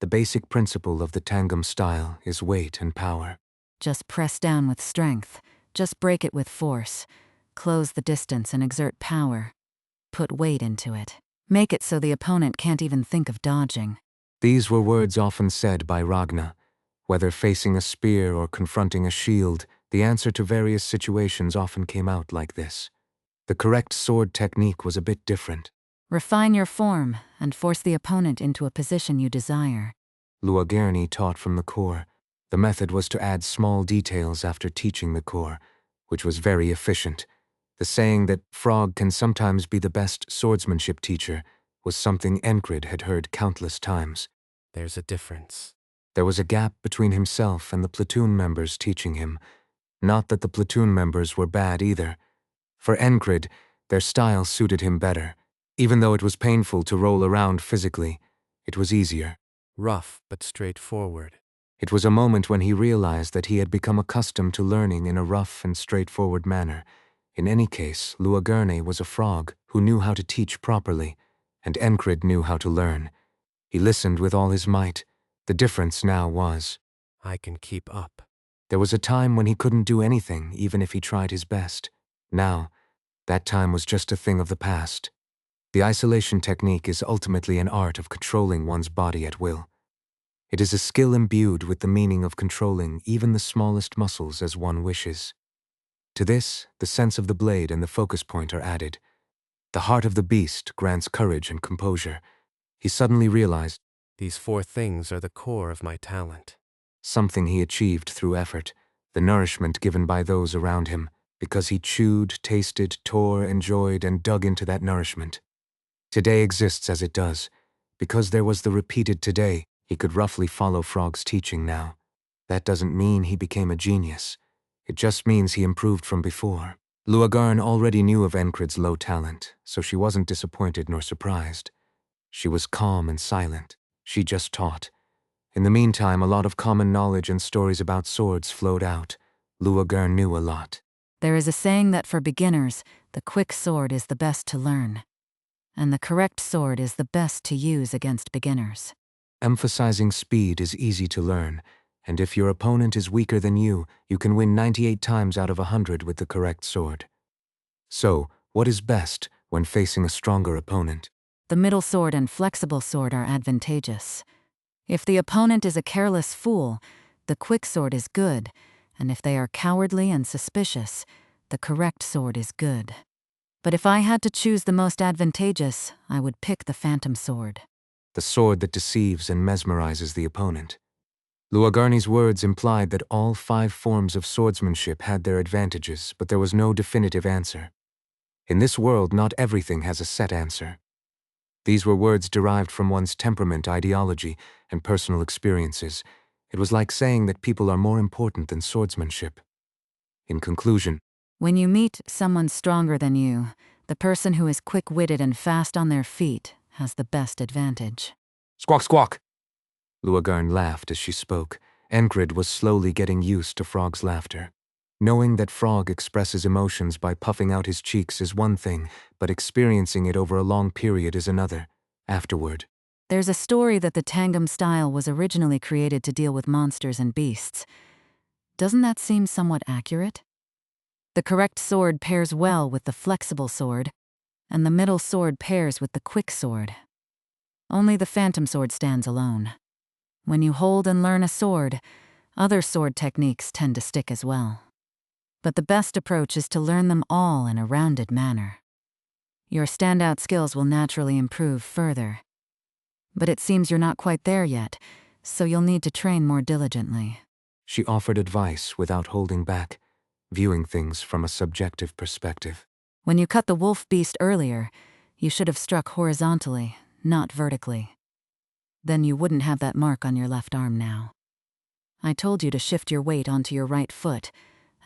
The basic principle of the Tangam style is weight and power. Just press down with strength. Just break it with force. Close the distance and exert power. Put weight into it. Make it so the opponent can't even think of dodging. These were words often said by Ragna. Whether facing a spear or confronting a shield, the answer to various situations often came out like this. The correct sword technique was a bit different. Refine your form and force the opponent into a position you desire. Luagerni taught from the core. The method was to add small details after teaching the core, which was very efficient. The saying that frog can sometimes be the best swordsmanship teacher was something Enkrid had heard countless times. There's a difference. There was a gap between himself and the platoon members teaching him. Not that the platoon members were bad either. For Enkrid, their style suited him better. Even though it was painful to roll around physically, it was easier. Rough but straightforward. It was a moment when he realized that he had become accustomed to learning in a rough and straightforward manner. In any case, Luagerni was a frog who knew how to teach properly, and Enkrid knew how to learn. He listened with all his might. The difference now was, I can keep up. there was a time when he couldn't do anything, even if he tried his best. Now, that time was just a thing of the past. The isolation technique is ultimately an art of controlling one's body at will. It is a skill imbued with the meaning of controlling even the smallest muscles as one wishes. To this, the sense of the blade and the focus point are added. The heart of the beast grants courage and composure. He suddenly realized These 4 things are the core of my talent. something he achieved through effort, the nourishment given by those around him, because he chewed, tasted, tore, enjoyed, and dug into that nourishment. Today exists as it does. Because there was the repeated today, he could roughly follow Frog's teaching now. That doesn't mean he became a genius. It just means he improved from before. Luagarn already knew of Enkrid's low talent, so she wasn't disappointed nor surprised. She was calm and silent. She just taught. In the meantime, a lot of common knowledge and stories about swords flowed out. Luagarn knew a lot. There is a saying that for beginners, the quick sword is the best to learn, and the correct sword is the best to use against beginners. Emphasizing speed is easy to learn, and if your opponent is weaker than you can win 98 times out of 100 with the correct sword. So, what is best when facing a stronger opponent? The middle sword and flexible sword are advantageous. If the opponent is a careless fool, the quick sword is good, and if they are cowardly and suspicious, the correct sword is good. But if I had to choose the most advantageous, I would pick the phantom sword. The sword that deceives and mesmerizes the opponent. Luagarni's words implied that all 5 forms of swordsmanship had their advantages, but there was no definitive answer. In this world, not everything has a set answer. These were words derived from one's temperament, ideology, and personal experiences. It was like saying that people are more important than swordsmanship. In conclusion, When you meet someone stronger than you, the person who is quick-witted and fast on their feet has the best advantage. squawk squawk! Luagarn laughed as she spoke. Enkrid was slowly getting used to Frog's laughter. Knowing that Frog expresses emotions by puffing out his cheeks is one thing, but experiencing it over a long period is another. Afterward, There's a story that the Tangam style was originally created to deal with monsters and beasts. Doesn't that seem somewhat accurate? The correct sword pairs well with the flexible sword, and the middle sword pairs with the quick sword. Only the phantom sword stands alone. When you hold and learn a sword, other sword techniques tend to stick as well. But the best approach is to learn them all in a rounded manner. Your standout skills will naturally improve further. But it seems you're not quite there yet, so you'll need to train more diligently. she offered advice without holding back, viewing things from a subjective perspective. When you cut the wolf beast earlier, you should have struck horizontally, not vertically. Then you wouldn't have that mark on your left arm now. I told you to shift your weight onto your right foot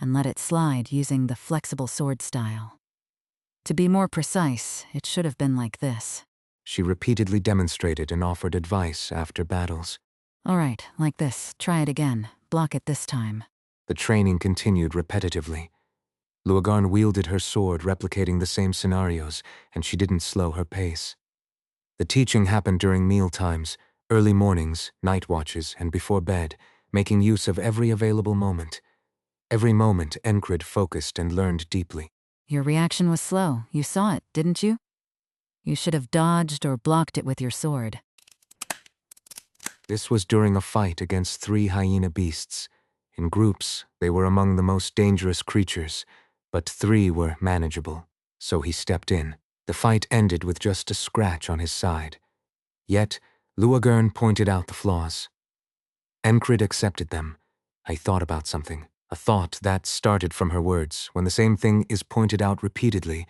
and let it slide using the flexible sword style. To be more precise, it should have been like this. She repeatedly demonstrated and offered advice after battles. All right, like this. Try it again. Block it this time. The training continued repetitively. Luagarn wielded her sword, replicating the same scenarios, and she didn't slow her pace. The teaching happened during meal times, Early mornings, night watches, and before bed, making use of every available moment. Every moment Enkrid focused and learned deeply. Your reaction was slow. You saw it, didn't you? You should have dodged or blocked it with your sword. This was during a fight against 3 hyena beasts. In groups, they were among the most dangerous creatures, but 3 were manageable, so he stepped in. The fight ended with just a scratch on his side. Yet, Luagern pointed out the flaws. Enkrid accepted them. I thought about something. A thought that started from her words. When the same thing is pointed out repeatedly,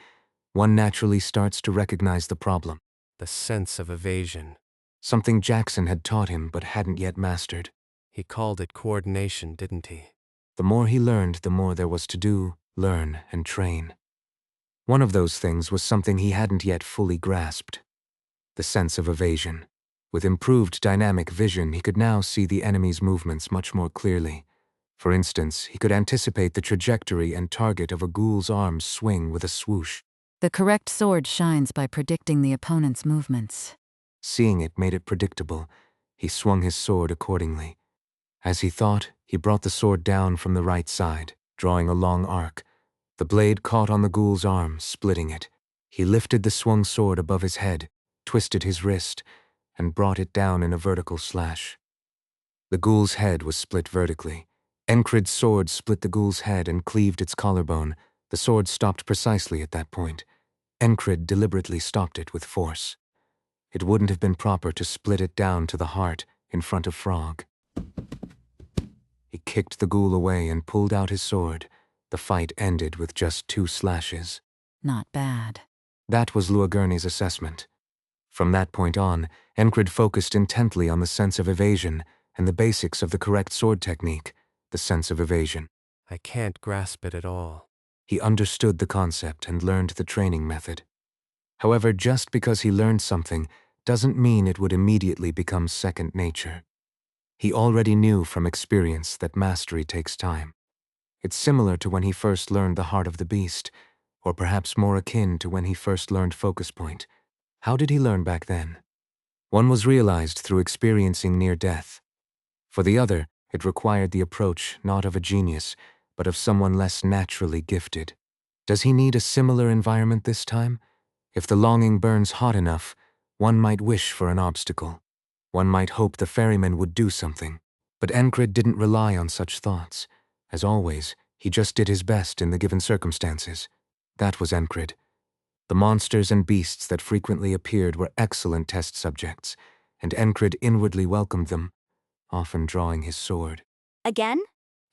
one naturally starts to recognize the problem. The sense of evasion. Something Jackson had taught him but hadn't yet mastered. He called it coordination, didn't he? The more he learned, the more there was to do, learn, and train. One of those things was something he hadn't yet fully grasped. The sense of evasion. With improved dynamic vision, he could now see the enemy's movements much more clearly. For instance, he could anticipate the trajectory and target of a ghoul's arms swing with a swoosh. The correct sword shines by predicting the opponent's movements. Seeing it made it predictable. He swung his sword accordingly. As he thought, he brought the sword down from the right side, drawing a long arc. The blade caught on the ghoul's arm, splitting it. He lifted the swung sword above his head, twisted his wrist, and brought it down in a vertical slash. The ghoul's head was split vertically. Enkrid's sword split the ghoul's head and cleaved its collarbone. The sword stopped precisely at that point. Enkrid deliberately stopped it with force. It wouldn't have been proper to split it down to the heart in front of Frog. He kicked the ghoul away and pulled out his sword. The fight ended with just 2 slashes. Not bad. That was Luagern's assessment. From that point on, Enkrid focused intently on the sense of evasion and the basics of the correct sword technique, the sense of evasion. I can't grasp it at all. He understood the concept and learned the training method. However, just because he learned something doesn't mean it would immediately become second nature. He already knew from experience that mastery takes time. It's similar to when he first learned the heart of the beast, or perhaps more akin to when he first learned focus point. How did he learn back then? One was realized through experiencing near death. For the other, it required the approach not of a genius, but of someone less naturally gifted. Does he need a similar environment this time? If the longing burns hot enough, one might wish for an obstacle. One might hope the ferryman would do something. But Enkrid didn't rely on such thoughts. As always, he just did his best in the given circumstances. That was Enkrid. The monsters and beasts that frequently appeared were excellent test subjects, and Enkrid inwardly welcomed them, often drawing his sword. Again?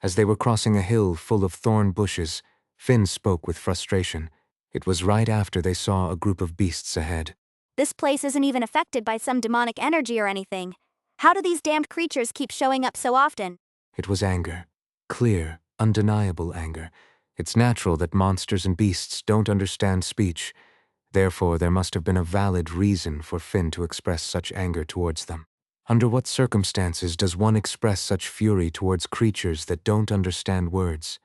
As they were crossing a hill full of thorn bushes, Finn spoke with frustration. It was right after they saw a group of beasts ahead. This place isn't even affected by some demonic energy or anything. How do these damned creatures keep showing up so often? It was anger. Clear, undeniable anger. It's natural that monsters and beasts don't understand speech. Therefore, there must have been a valid reason for Finn to express such anger towards them. Under what circumstances does one express such fury towards creatures that don't understand words?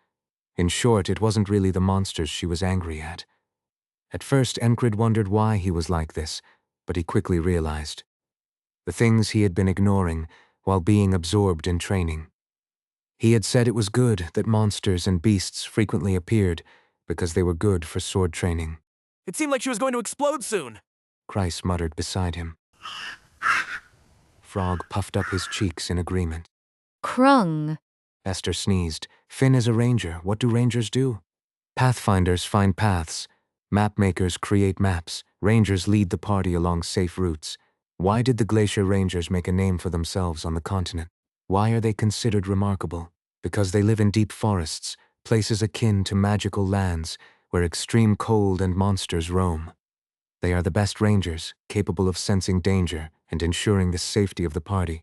In short, it wasn't really the monsters she was angry at. At first, Enkrid wondered why he was like this, but he quickly realized. The things he had been ignoring while being absorbed in training. He had said it was good that monsters and beasts frequently appeared because they were good for sword training. It seemed like she was going to explode soon. Kreis muttered beside him. Frog puffed up his cheeks in agreement. Krung. Esther sneezed. Finn is a ranger. What do rangers do? Pathfinders find paths. Mapmakers create maps. Rangers lead the party along safe routes. Why did the Glacier Rangers make a name for themselves on the continent? Why are they considered remarkable? Because they live in deep forests, places akin to magical lands where extreme cold and monsters roam. They are the best rangers, capable of sensing danger and ensuring the safety of the party.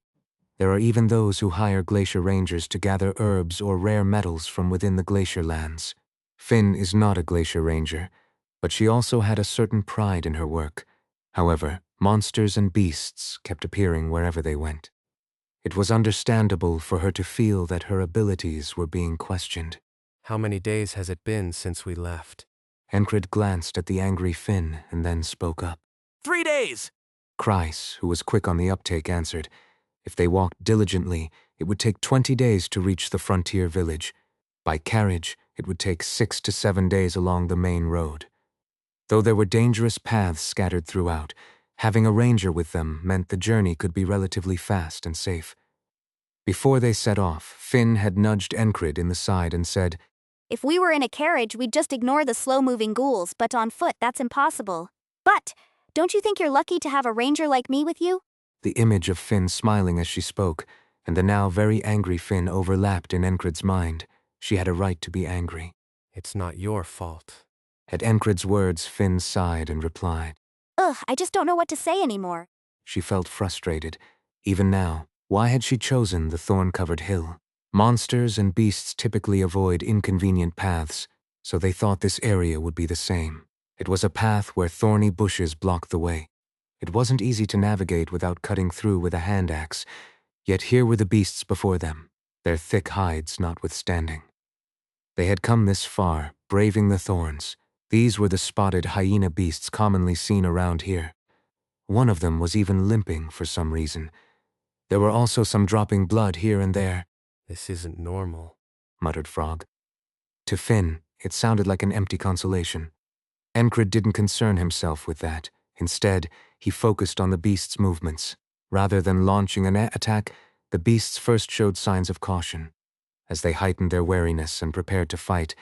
There are even those who hire Glacier Rangers to gather herbs or rare metals from within the glacier lands. Finn is not a Glacier Ranger, but she also had a certain pride in her work. However, monsters and beasts kept appearing wherever they went. It was understandable for her to feel that her abilities were being questioned. How many days has it been since we left? Enkrid glanced at the angry Finn and then spoke up. 3 days! Kreis, who was quick on the uptake, answered. If they walked diligently, it would take 20 days to reach the frontier village. By carriage, it would take 6 to 7 days along the main road. Though there were dangerous paths scattered throughout, having a ranger with them meant the journey could be relatively fast and safe. Before they set off, Finn had nudged Enkrid in the side and said, If we were in a carriage, we'd just ignore the slow-moving ghouls, but on foot, that's impossible. But, don't you think you're lucky to have a ranger like me with you? The image of Finn smiling as she spoke, and the now very angry Finn overlapped in Enkrid's mind. She had a right to be angry. It's not your fault. At Enkrid's words, Finn sighed and replied. Ugh, I just don't know what to say anymore. She felt frustrated. Even now, why had she chosen the thorn-covered hill? Monsters and beasts typically avoid inconvenient paths, so they thought this area would be the same. It was a path where thorny bushes blocked the way. It wasn't easy to navigate without cutting through with a hand axe, yet here were the beasts before them, their thick hides notwithstanding. They had come this far, braving the thorns. These were the spotted hyena beasts commonly seen around here. One of them was even limping for some reason. There were also some dropping blood here and there. This isn't normal, muttered Frog. To Finn, it sounded like an empty consolation. Enkrid didn't concern himself with that. Instead, he focused on the beast's movements. Rather than launching an attack, the beasts first showed signs of caution. As they heightened their wariness and prepared to fight,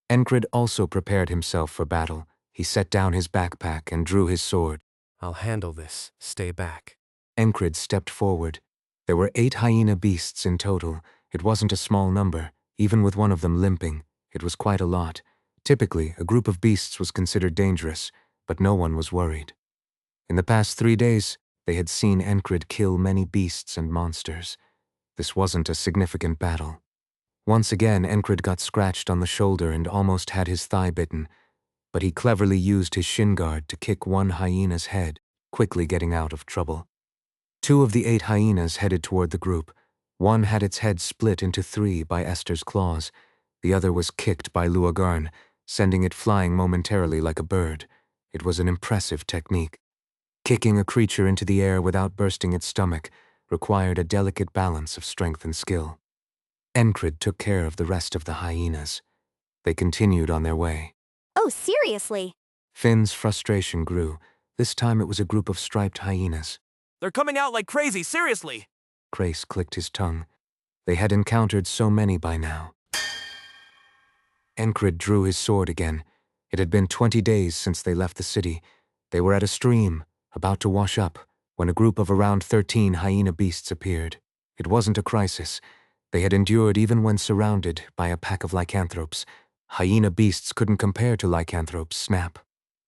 Enkrid also prepared himself for battle. He set down his backpack and drew his sword. I'll handle this. Stay back. Enkrid stepped forward. There were 8 hyena beasts in total. It wasn't a small number, even with one of them limping. It was quite a lot. Typically, a group of beasts was considered dangerous, but no one was worried. In the past 3 days, they had seen Enkrid kill many beasts and monsters. This wasn't a significant battle. Once again, Enkrid got scratched on the shoulder and almost had his thigh bitten, but he cleverly used his shin guard to kick one hyena's head, quickly getting out of trouble. 2 of the 8 hyenas headed toward the group. One had its head split into 3 by Esther's claws. The other was kicked by Luagarn, sending it flying momentarily like a bird. It was an impressive technique. Kicking a creature into the air without bursting its stomach required a delicate balance of strength and skill. Enkrid took care of the rest of the hyenas. They continued on their way. Oh, seriously? Finn's frustration grew. This time it was a group of striped hyenas. They're coming out like crazy, seriously. Kreis clicked his tongue. They had encountered so many by now. Enkrid drew his sword again. It had been 20 days since they left the city. They were at a stream, about to wash up, when a group of around 13 hyena beasts appeared. It wasn't a crisis. They had endured even when surrounded by a pack of lycanthropes. Hyena beasts couldn't compare to lycanthropes. Snap.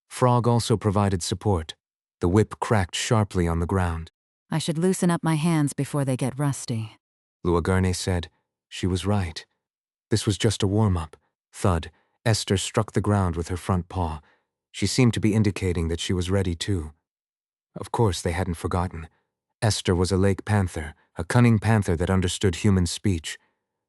Frog also provided support. The whip cracked sharply on the ground. I should loosen up my hands before they get rusty. Luagarne said. She was right. This was just a warm-up. Thud. Esther struck the ground with her front paw. She seemed to be indicating that she was ready too. Of course, they hadn't forgotten. Esther was a lake panther, a cunning panther that understood human speech.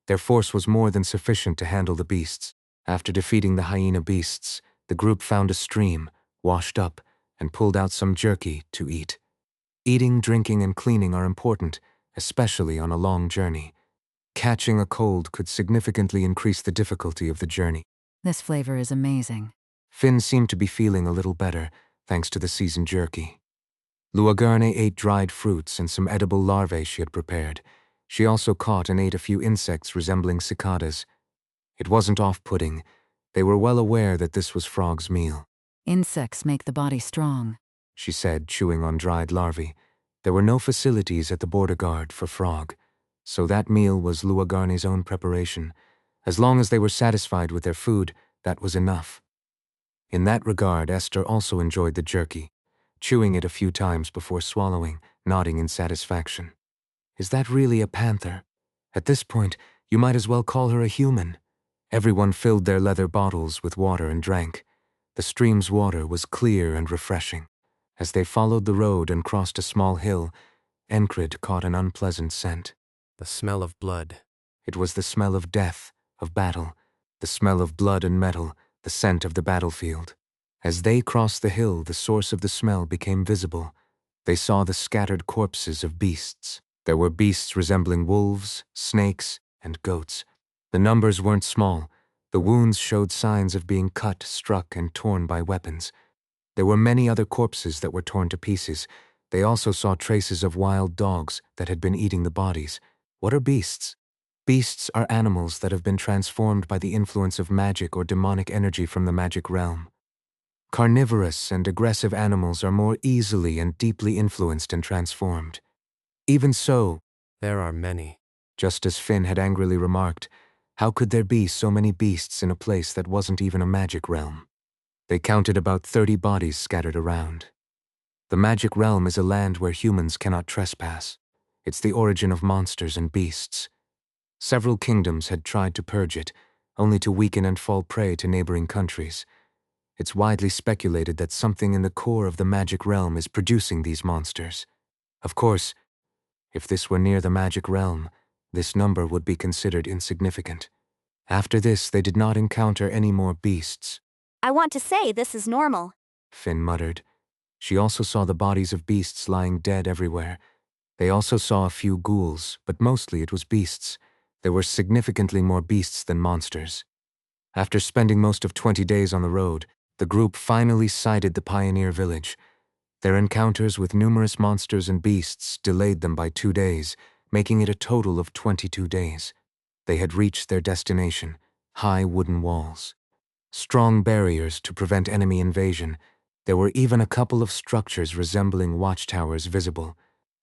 Their force was more than sufficient to handle the beasts. After defeating the hyena beasts, the group found a stream, washed up, and pulled out some jerky to eat. Eating, drinking, and cleaning are important, especially on a long journey. Catching a cold could significantly increase the difficulty of the journey. This flavor is amazing. Finn seemed to be feeling a little better, thanks to the seasoned jerky. Luagarne ate dried fruits and some edible larvae she had prepared. She also caught and ate a few insects resembling cicadas. It wasn't off-putting. They were well aware that this was Frog's meal. Insects make the body strong, she said, chewing on dried larvae. There were no facilities at the border guard for Frog, so that meal was Luagarne's own preparation. As long as they were satisfied with their food, that was enough. In that regard, Esther also enjoyed the jerky, chewing it a few times before swallowing, nodding in satisfaction. Is that really a panther? At this point, you might as well call her a human. Everyone filled their leather bottles with water and drank. The stream's water was clear and refreshing. As they followed the road and crossed a small hill, Enkrid caught an unpleasant scent. The smell of blood. It was the smell of death, of battle, the smell of blood and metal, the scent of the battlefield. As they crossed the hill, the source of the smell became visible. They saw the scattered corpses of beasts. There were beasts resembling wolves, snakes, and goats. The numbers weren't small. The wounds showed signs of being cut, struck, and torn by weapons. There were many other corpses that were torn to pieces. They also saw traces of wild dogs that had been eating the bodies. What are beasts? Beasts are animals that have been transformed by the influence of magic or demonic energy from the magic realm. Carnivorous and aggressive animals are more easily and deeply influenced and transformed. Even so, There are many. just as Finn had angrily remarked, how could there be so many beasts in a place that wasn't even a magic realm? They counted about 30 bodies scattered around. The magic realm is a land where humans cannot trespass. It's the origin of monsters and beasts. Several kingdoms had tried to purge it, only to weaken and fall prey to neighboring countries. It's widely speculated that something in the core of the magic realm is producing these monsters. Of course, if this were near the magic realm, this number would be considered insignificant. After this, they did not encounter any more beasts. I want to say this is normal. Finn muttered. She also saw the bodies of beasts lying dead everywhere. They also saw a few ghouls, but mostly it was beasts. There were significantly more beasts than monsters. After spending most of 20 days on the road, the group finally sighted the pioneer village. Their encounters with numerous monsters and beasts delayed them by 2 days, making it a total of 22 days. They had reached their destination, high wooden walls. Strong barriers to prevent enemy invasion. There were even a couple of structures resembling watchtowers visible.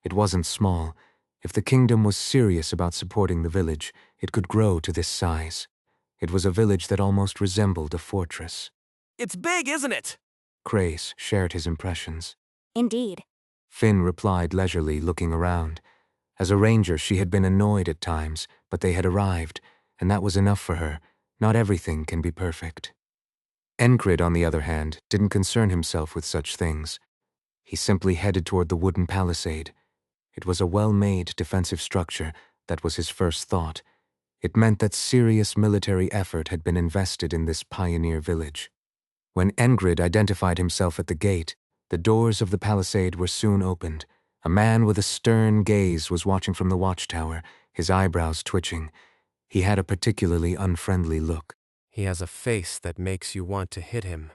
It wasn't small. If the kingdom was serious about supporting the village, it could grow to this size. It was a village that almost resembled a fortress. It's big, isn't it? Crace shared his impressions. Indeed. Finn replied leisurely, looking around. As a ranger, she had been annoyed at times, but they had arrived, and that was enough for her. Not everything can be perfect. Enkrid, on the other hand, didn't concern himself with such things. He simply headed toward the wooden palisade. It was a well-made defensive structure. That was his first thought. It meant that serious military effort had been invested in this pioneer village. When Enkrid identified himself at the gate, the doors of the palisade were soon opened. A man with a stern gaze was watching from the watchtower, his eyebrows twitching. He had a particularly unfriendly look. He has a face that makes you want to hit him.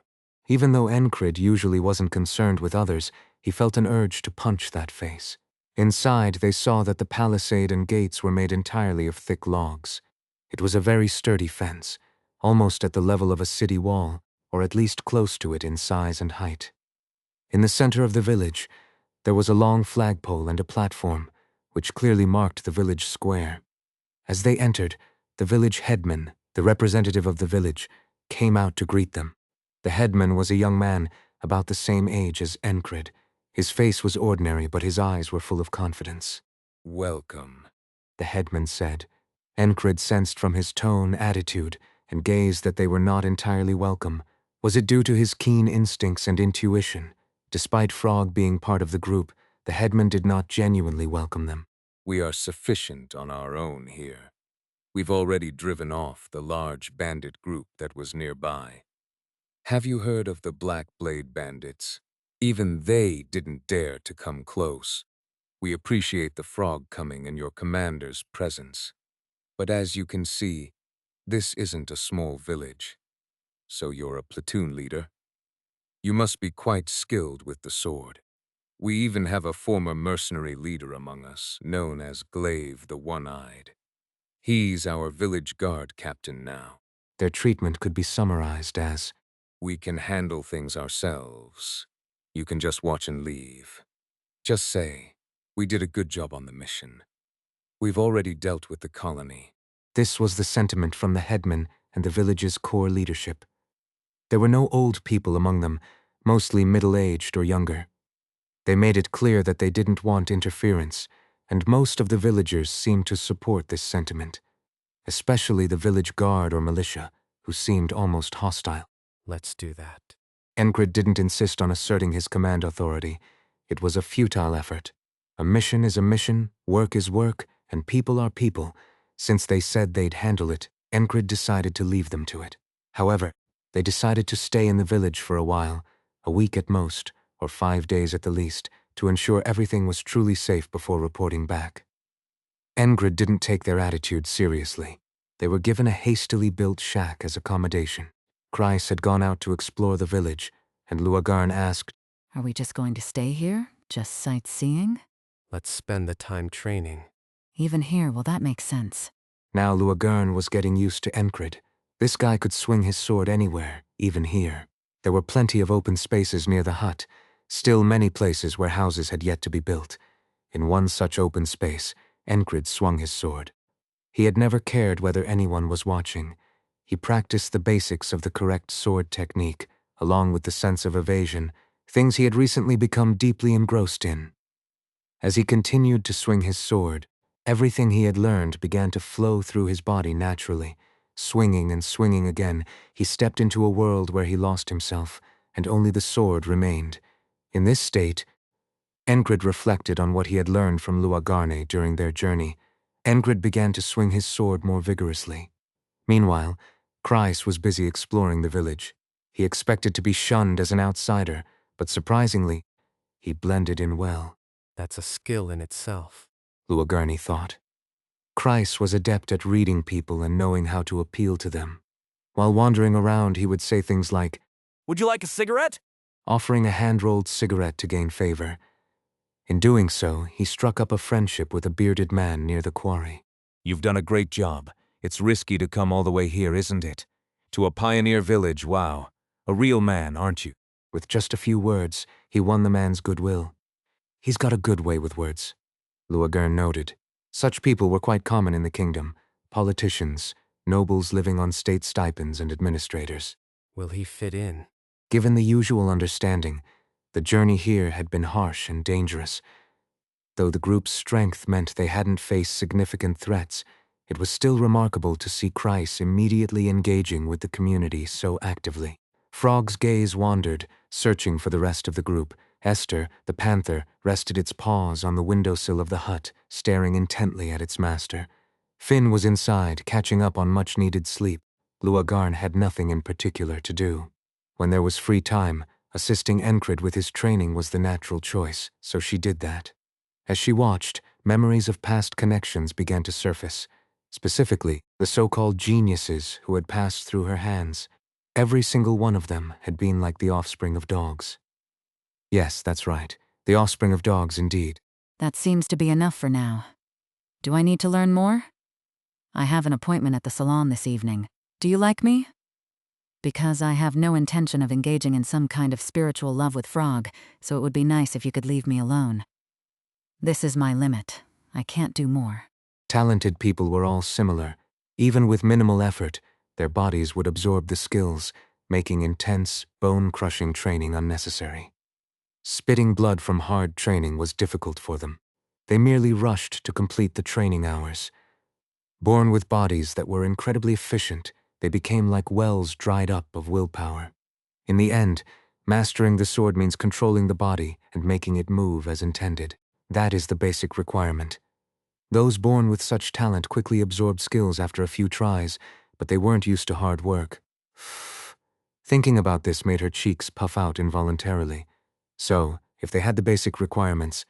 Even though Enkrid usually wasn't concerned with others, he felt an urge to punch that face. Inside, they saw that the palisade and gates were made entirely of thick logs. It was a very sturdy fence, almost at the level of a city wall, or at least close to it in size and height. In the center of the village, there was a long flagpole and a platform, which clearly marked the village square. As they entered, the village headman, the representative of the village, came out to greet them. The headman was a young man, about the same age as Enkrid. His face was ordinary, but his eyes were full of confidence. "Welcome," the headman said. Enkrid sensed from his tone, attitude, and gaze that they were not entirely welcome. Was it due to his keen instincts and intuition? Despite Frog being part of the group, the headman did not genuinely welcome them. "We are sufficient on our own here. We've already driven off the large bandit group that was nearby. Have you heard of the Black Blade bandits? Even they didn't dare to come close. We appreciate the Frog coming and your commander's presence. But as you can see, this isn't a small village. So you're a platoon leader? You must be quite skilled with the sword. We even have a former mercenary leader among us, known as Glaive the One-Eyed. He's our village guard captain now." Their treatment could be summarized as, "We can handle things ourselves. You can just watch and leave. Just say, we did a good job on the mission. We've already dealt with the colony." This was the sentiment from the headman and the village's core leadership. There were no old people among them, mostly middle-aged or younger. They made it clear that they didn't want interference, and most of the villagers seemed to support this sentiment, especially the village guard or militia, who seemed almost hostile. Let's do that. Enkrid didn't insist on asserting his command authority. It was a futile effort. A mission is a mission, work is work, and people are people. Since they said they'd handle it, Enkrid decided to leave them to it. However, they decided to stay in the village for a while, a week at most, or 5 days at the least, to ensure everything was truly safe before reporting back. Enkrid didn't take their attitude seriously. They were given a hastily built shack as accommodation. Kreis had gone out to explore the village, and Luagarn asked, Are we just going to stay here? Just sightseeing? Let's spend the time training. Even here, will that make sense? Now Luagarn was getting used to Enkrid. This guy could swing his sword anywhere, even here. There were plenty of open spaces near the hut, still many places where houses had yet to be built. In one such open space, Enkrid swung his sword. He had never cared whether anyone was watching. He practiced the basics of the correct sword technique, along with the sense of evasion, things he had recently become deeply engrossed in. As he continued to swing his sword, everything he had learned began to flow through his body naturally. Swinging and swinging again, he stepped into a world where he lost himself, and only the sword remained. In this state, Enkrid reflected on what he had learned from Luagarne during their journey. Enkrid began to swing his sword more vigorously. Meanwhile, Kreis was busy exploring the village. He expected to be shunned as an outsider, but surprisingly, he blended in well. That's a skill in itself. Luagarne thought. Kreis was adept at reading people and knowing how to appeal to them. While wandering around, he would say things like, Would you like a cigarette? offering a hand-rolled cigarette to gain favor. In doing so, he struck up a friendship with a bearded man near the quarry. You've done a great job. It's risky to come all the way here, isn't it? To a pioneer village, wow. A real man, aren't you? With just a few words, he won the man's goodwill. He's got a good way with words, Luagarn noted. Such people were quite common in the kingdom. Politicians, nobles living on state stipends, and administrators. Will he fit in? Given the usual understanding, the journey here had been harsh and dangerous. Though the group's strength meant they hadn't faced significant threats, it was still remarkable to see Kreis immediately engaging with the community so actively. Frog's gaze wandered, searching for the rest of the group. Esther, the panther, rested its paws on the windowsill of the hut, staring intently at its master. Finn was inside, catching up on much-needed sleep. Luagarn had nothing in particular to do. When there was free time, assisting Enkrid with his training was the natural choice, so she did that. As she watched, memories of past connections began to surface, specifically the so-called geniuses who had passed through her hands. Every single one of them had been like the offspring of dogs. Yes, that's right. The offspring of dogs, indeed. That seems to be enough for now. Do I need to learn more? I have an appointment at the salon this evening. Do you like me? Because I have no intention of engaging in some kind of spiritual love with Frog, so it would be nice if you could leave me alone. This is my limit. I can't do more. Talented people were all similar. Even with minimal effort, their bodies would absorb the skills, making intense, bone-crushing training unnecessary. Spitting blood from hard training was difficult for them. They merely rushed to complete the training hours. Born with bodies that were incredibly efficient, they became like wells dried up of willpower. In the end, mastering the sword means controlling the body and making it move as intended. That is the basic requirement. Those born with such talent quickly absorbed skills after a few tries, but they weren't used to hard work. Thinking about this made her cheeks puff out involuntarily. So, if they had the basic requirements,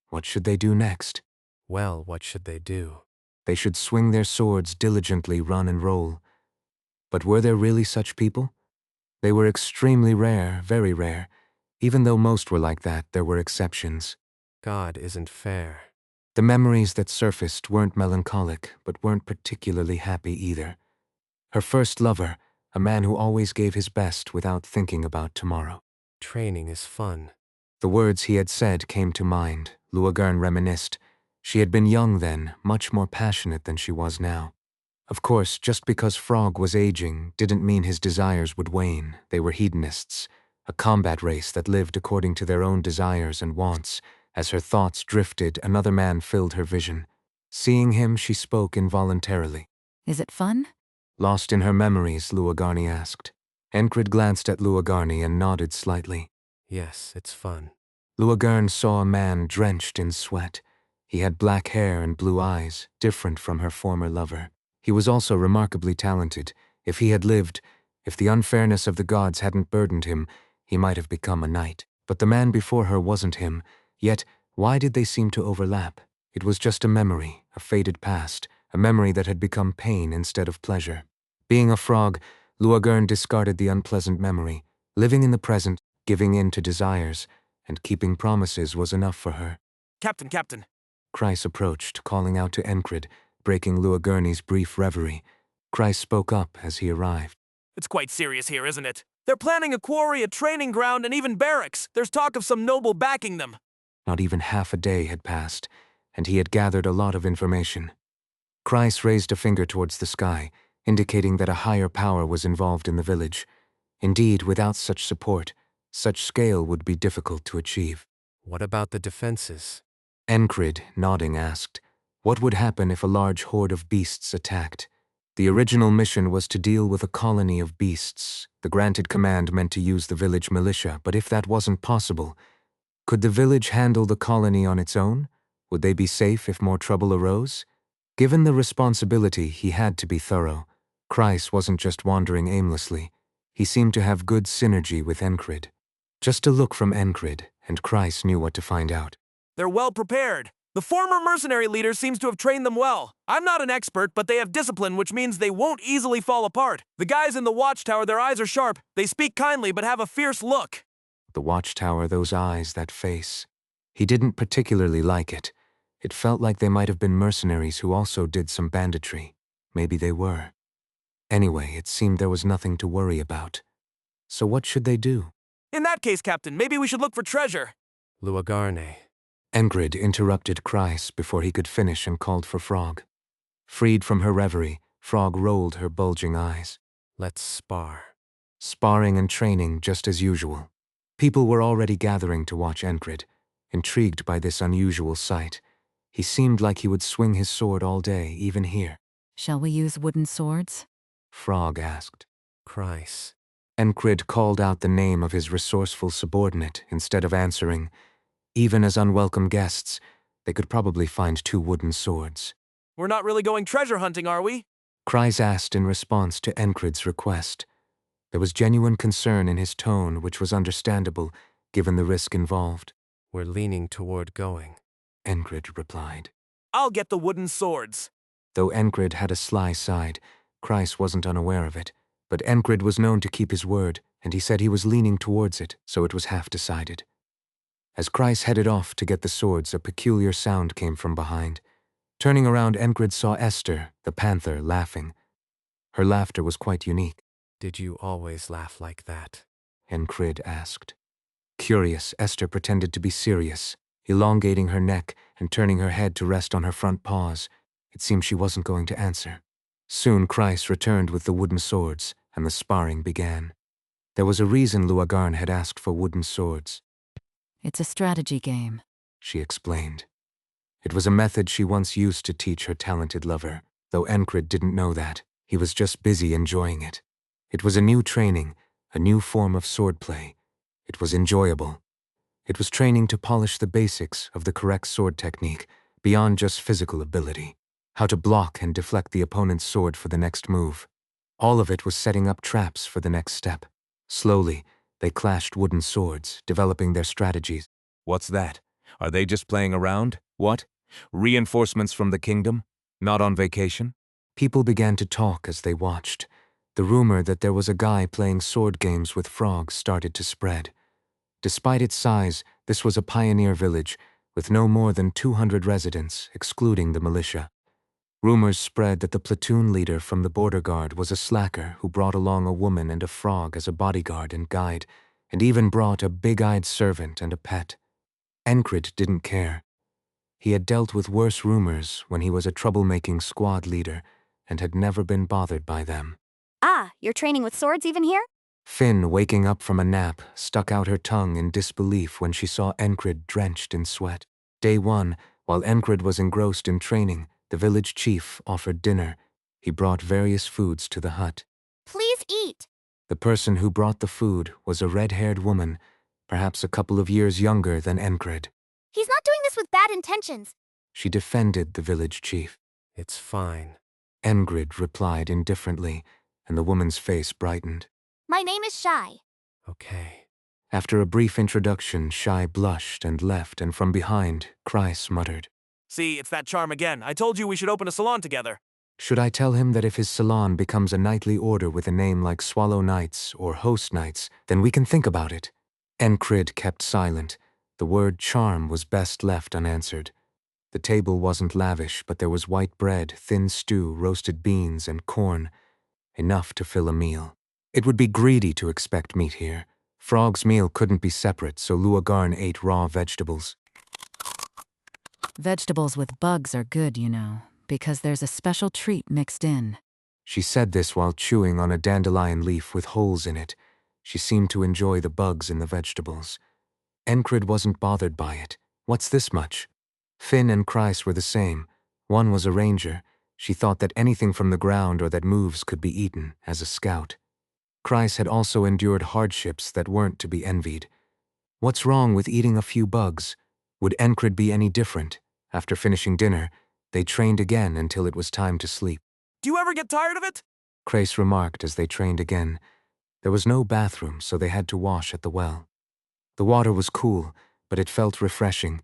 what should they do next? Well, what should they do? They should swing their swords diligently, run and roll. But were there really such people? They were extremely rare, very rare. Even though most were like that, there were exceptions. God isn't fair. The memories that surfaced weren't melancholic, but weren't particularly happy either. Her first lover, a man who always gave his best without thinking about tomorrow. Training is fun. The words he had said came to mind. Luagarn reminisced. She had been young then, much more passionate than she was now. Of course, just because Frog was aging didn't mean his desires would wane. They were hedonists, a combat race that lived according to their own desires and wants. As her thoughts drifted, another man filled her vision. Seeing him, she spoke involuntarily. Is it fun? Lost in her memories, Luagarne asked. Enkrid glanced at Luagarne and nodded slightly. Yes, it's fun. Luagarne saw a man drenched in sweat. He had black hair and blue eyes, different from her former lover. He was also remarkably talented. If he had lived, if the unfairness of the gods hadn't burdened him, he might have become a knight. But the man before her wasn't him. Yet, why did they seem to overlap? It was just a memory, a faded past, a memory that had become pain instead of pleasure. Being a frog, Luagern discarded the unpleasant memory. Living in the present, giving in to desires, and keeping promises was enough for her. Captain. Chryse approached, calling out to Enkrid, breaking Luagern's brief reverie. Chryse spoke up as he arrived. It's quite serious here, isn't it? They're planning a quarry, a training ground, and even barracks. There's talk of some noble backing them. Not even half a day had passed, and he had gathered a lot of information. Chryse raised a finger towards the sky, indicating that a higher power was involved in the village. Indeed, without such support, such scale would be difficult to achieve. What about the defenses? Enkrid, nodding, asked, what would happen if a large horde of beasts attacked? The original mission was to deal with a colony of beasts. The granted command meant to use the village militia, but if that wasn't possible, could the village handle the colony on its own? Would they be safe if more trouble arose? Given the responsibility, he had to be thorough. Chryse wasn't just wandering aimlessly. He seemed to have good synergy with Enkrid. Just a look from Enkrid, and Chryse knew what to find out. They're well prepared. The former mercenary leader seems to have trained them well. I'm not an expert, but they have discipline, which means they won't easily fall apart. The guys in the watchtower, their eyes are sharp. They speak kindly, but have a fierce look. The watchtower, those eyes, that face. He didn't particularly like it. It felt like they might have been mercenaries who also did some banditry. Maybe they were. Anyway, it seemed there was nothing to worry about. So what should they do? In that case, Captain, maybe we should look for treasure. Luagarne. Enkrid interrupted Chryse before he could finish and called for Frog. Freed from her reverie, Frog rolled her bulging eyes. Let's spar. Sparring and training just as usual. People were already gathering to watch Enkrid, intrigued by this unusual sight. He seemed like he would swing his sword all day, even here. Shall we use wooden swords? Frog asked. Chryse. Enkrid called out the name of his resourceful subordinate instead of answering. Even as unwelcome guests, they could probably find 2 wooden swords. We're not really going treasure hunting, are we? Chryse asked in response to Enkrid's request. There was genuine concern in his tone, which was understandable, given the risk involved. We're leaning toward going. Enkrid replied. I'll get the wooden swords. Though Enkrid had a sly side, Chryse wasn't unaware of it. But Enkrid was known to keep his word, and he said he was leaning towards it, so it was half decided. As Chryse headed off to get the swords, a peculiar sound came from behind. Turning around, Enkrid saw Esther, the panther, laughing. Her laughter was quite unique. Did you always laugh like that? Enkrid asked. Curious, Esther pretended to be serious, elongating her neck and turning her head to rest on her front paws. It seemed she wasn't going to answer. Soon Chryse returned with the wooden swords, and the sparring began. There was a reason Luagarne had asked for wooden swords. It's a strategy game, She explained. It was a method she once used to teach her talented lover, though Enkrid didn't know that. He was just busy enjoying it. It was a new training, a new form of swordplay. It was enjoyable. It was training to polish the basics of the correct sword technique, beyond just physical ability. How to block and deflect the opponent's sword for the next move. All of it was setting up traps for the next step. Slowly, they clashed wooden swords, developing their strategies. What's that? Are they just playing around? What? Reinforcements from the kingdom? Not on vacation? People began to talk as they watched. The rumor that there was a guy playing sword games with frogs started to spread. Despite its size, this was a pioneer village, with no more than 200 residents, excluding the militia. Rumors spread that the platoon leader from the border guard was a slacker who brought along a woman and a frog as a bodyguard and guide, and even brought a big-eyed servant and a pet. Enkrid didn't care. He had dealt with worse rumors when he was a troublemaking squad leader and had never been bothered by them. Ah, you're training with swords even here? Finn, waking up from a nap, stuck out her tongue in disbelief when she saw Enkrid drenched in sweat. Day 1, while Enkrid was engrossed in training, the village chief offered dinner. He brought various foods to the hut. Please eat. The person who brought the food was a red-haired woman, perhaps a couple of years younger than Enkrid. He's not doing this with bad intentions. She defended the village chief. It's fine. Enkrid replied indifferently, and the woman's face brightened. My name is Shy. Okay. After a brief introduction, Shai blushed and left, and from behind, Kreis muttered, See, it's that charm again. I told you we should open a salon together. Should I tell him that if his salon becomes a knightly order with a name like Swallow Knights or Host Knights, then we can think about it? Enkrid kept silent. The word charm was best left unanswered. The table wasn't lavish, but there was white bread, thin stew, roasted beans, and corn, enough to fill a meal. It would be greedy to expect meat here. Frog's meal couldn't be separate, so Luagarn ate raw vegetables. Vegetables with bugs are good, you know, because there's a special treat mixed in. She said this while chewing on a dandelion leaf with holes in it. She seemed to enjoy the bugs in the vegetables. Enkrid wasn't bothered by it. What's this much? Finn and Kreis were the same. One was a ranger. She thought that anything from the ground or that moves could be eaten, as a scout. Kreis had also endured hardships that weren't to be envied. What's wrong with eating a few bugs? Would Enkrid be any different? After finishing dinner, they trained again until it was time to sleep. Do you ever get tired of it? Kreis remarked as they trained again. There was no bathroom, so they had to wash at the well. The water was cool, but it felt refreshing.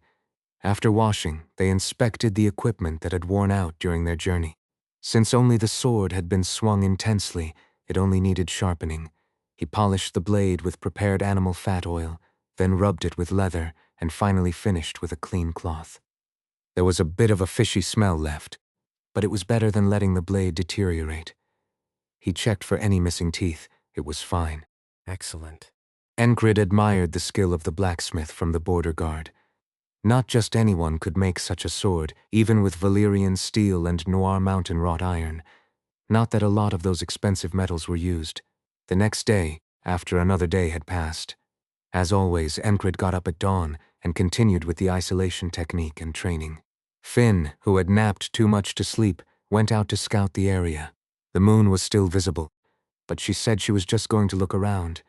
After washing, they inspected the equipment that had worn out during their journey. Since only the sword had been swung intensely, it only needed sharpening. He polished the blade with prepared animal fat oil, then rubbed it with leather, and finally finished with a clean cloth. There was a bit of a fishy smell left, but it was better than letting the blade deteriorate. He checked for any missing teeth. It was fine. Excellent. Enkrid admired the skill of the blacksmith from the border guard. Not just anyone could make such a sword, even with Valyrian steel and Noir mountain wrought iron. Not that a lot of those expensive metals were used. The next day, after another day had passed, as always, Enkrid got up at dawn and continued with the isolation technique and training. Finn, who had napped too much to sleep, went out to scout the area. The moon was still visible, but she said she was just going to look around.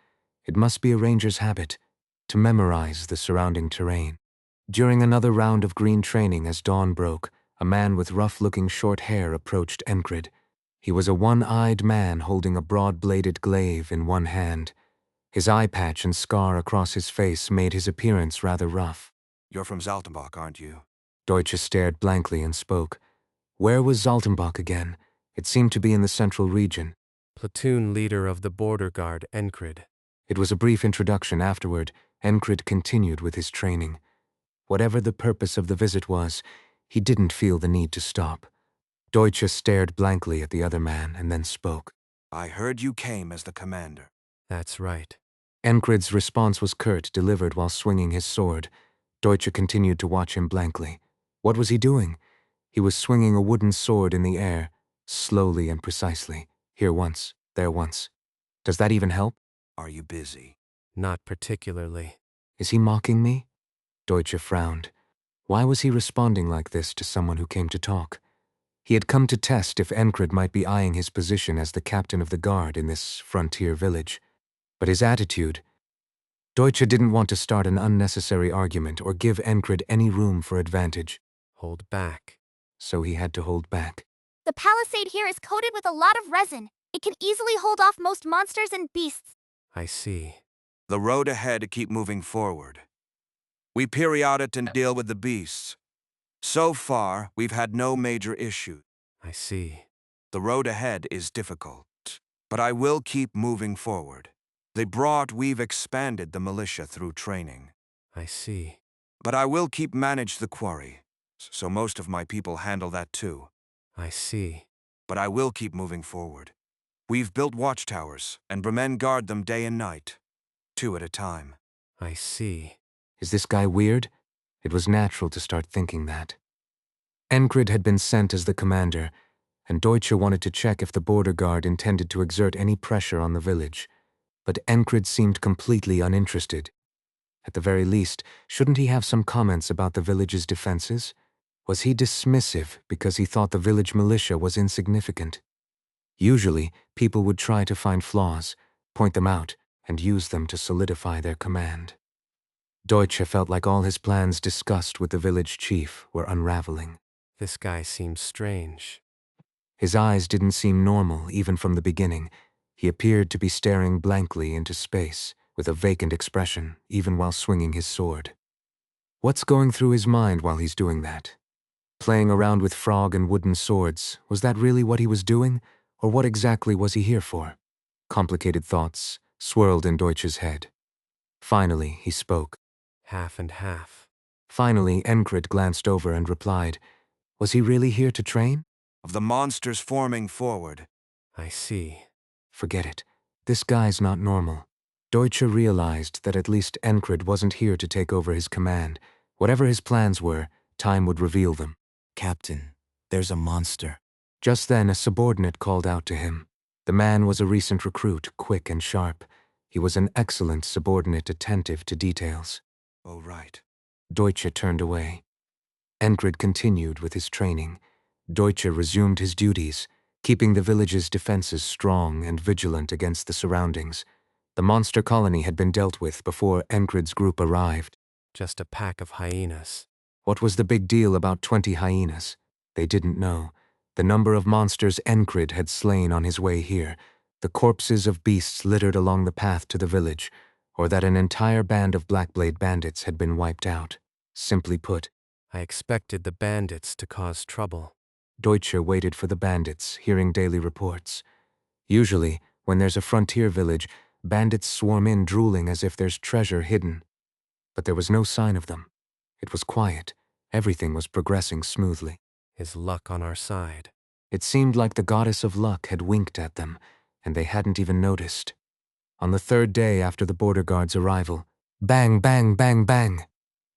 It must be a ranger's habit, to memorize the surrounding terrain. During another round of green training as dawn broke, a man with rough-looking short hair approached Enkrid. He was a one-eyed man holding a broad-bladed glaive in one hand. His eye patch and scar across his face made his appearance rather rough. You're from Zaltenbach, aren't you? Deutsche stared blankly and spoke. Where was Zaltenbach again? It seemed to be in the central region. Platoon leader of the border guard, Enkrid. It was a brief introduction. Afterward, Enkrid continued with his training. Whatever the purpose of the visit was, he didn't feel the need to stop. Deutsche stared blankly at the other man and then spoke. I heard you came as the commander. That's right. Enkrid's response was curt, delivered while swinging his sword. Deutsche continued to watch him blankly. What was he doing? He was swinging a wooden sword in the air, slowly and precisely. Here once, there once. Does that even help? Are you busy? Not particularly. Is he mocking me? Deutsche frowned. Why was he responding like this to someone who came to talk? He had come to test if Enkrid might be eyeing his position as the captain of the guard in this frontier village. But his attitude... Deutsche didn't want to start an unnecessary argument or give Enkrid any room for advantage. Hold back. So he had to hold back. The palisade here is coated with a lot of resin. It can easily hold off most monsters and beasts. I see. The road ahead to keep moving forward. We periodicate and deal with the beasts. So far, we've had no major issue. I see. The road ahead is difficult, but I will keep moving forward. We've expanded the militia through training. I see. But I will keep manage the quarry, so most of my people handle that too. I see. But I will keep moving forward. We've built watchtowers, and Bremen guard them day and night, 2 at a time. I see. Is this guy weird? It was natural to start thinking that. Enkrid had been sent as the commander, and Deutsche wanted to check if the border guard intended to exert any pressure on the village. But Enkrid seemed completely uninterested. At the very least, shouldn't he have some comments about the village's defenses? Was he dismissive because he thought the village militia was insignificant? Usually, people would try to find flaws, point them out, and use them to solidify their command. Deutsche felt like all his plans discussed with the village chief were unraveling. This guy seems strange. His eyes didn't seem normal even from the beginning. He appeared to be staring blankly into space, with a vacant expression, even while swinging his sword. What's going through his mind while he's doing that? Playing around with frog and wooden swords, was that really what he was doing, or what exactly was he here for? Complicated thoughts swirled in Deutsch's head. Finally, he spoke. Half and half. Finally, Enkrid glanced over and replied, was he really here to train? Of the monsters forming forward. I see. Forget it. This guy's not normal. Deutsche realized that at least Enkrid wasn't here to take over his command. Whatever his plans were, time would reveal them. Captain, there's a monster. Just then, a subordinate called out to him. The man was a recent recruit, quick and sharp. He was an excellent subordinate, attentive to details. Oh, right. Deutsche turned away. Enkrid continued with his training. Deutsche resumed his duties, keeping the village's defenses strong and vigilant against the surroundings. The monster colony had been dealt with before Enkrid's group arrived. Just a pack of hyenas. What was the big deal about 20 hyenas? They didn't know. The number of monsters Enkrid had slain on his way here, the corpses of beasts littered along the path to the village, or that an entire band of Blackblade bandits had been wiped out. Simply put, I expected the bandits to cause trouble. Deutsche waited for the bandits, hearing daily reports. Usually, when there's a frontier village, bandits swarm in drooling as if there's treasure hidden. But there was no sign of them. It was quiet. Everything was progressing smoothly. Is luck on our side? It seemed like the goddess of luck had winked at them, and they hadn't even noticed. On the third day after the border guard's arrival, bang, bang, bang, bang,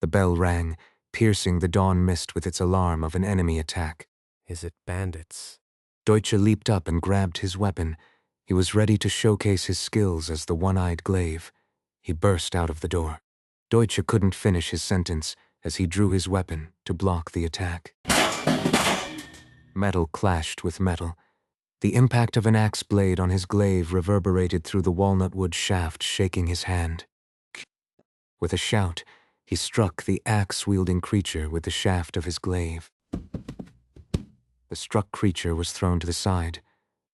the bell rang, piercing the dawn mist with its alarm of an enemy attack. Is it bandits? Deutsche leaped up and grabbed his weapon. He was ready to showcase his skills as the one-eyed glaive. He burst out of the door. Deutsche couldn't finish his sentence as he drew his weapon to block the attack. Metal clashed with metal. The impact of an axe blade on his glaive reverberated through the walnut wood shaft, shaking his hand. With a shout, he struck the axe-wielding creature with the shaft of his glaive. The struck creature was thrown to the side.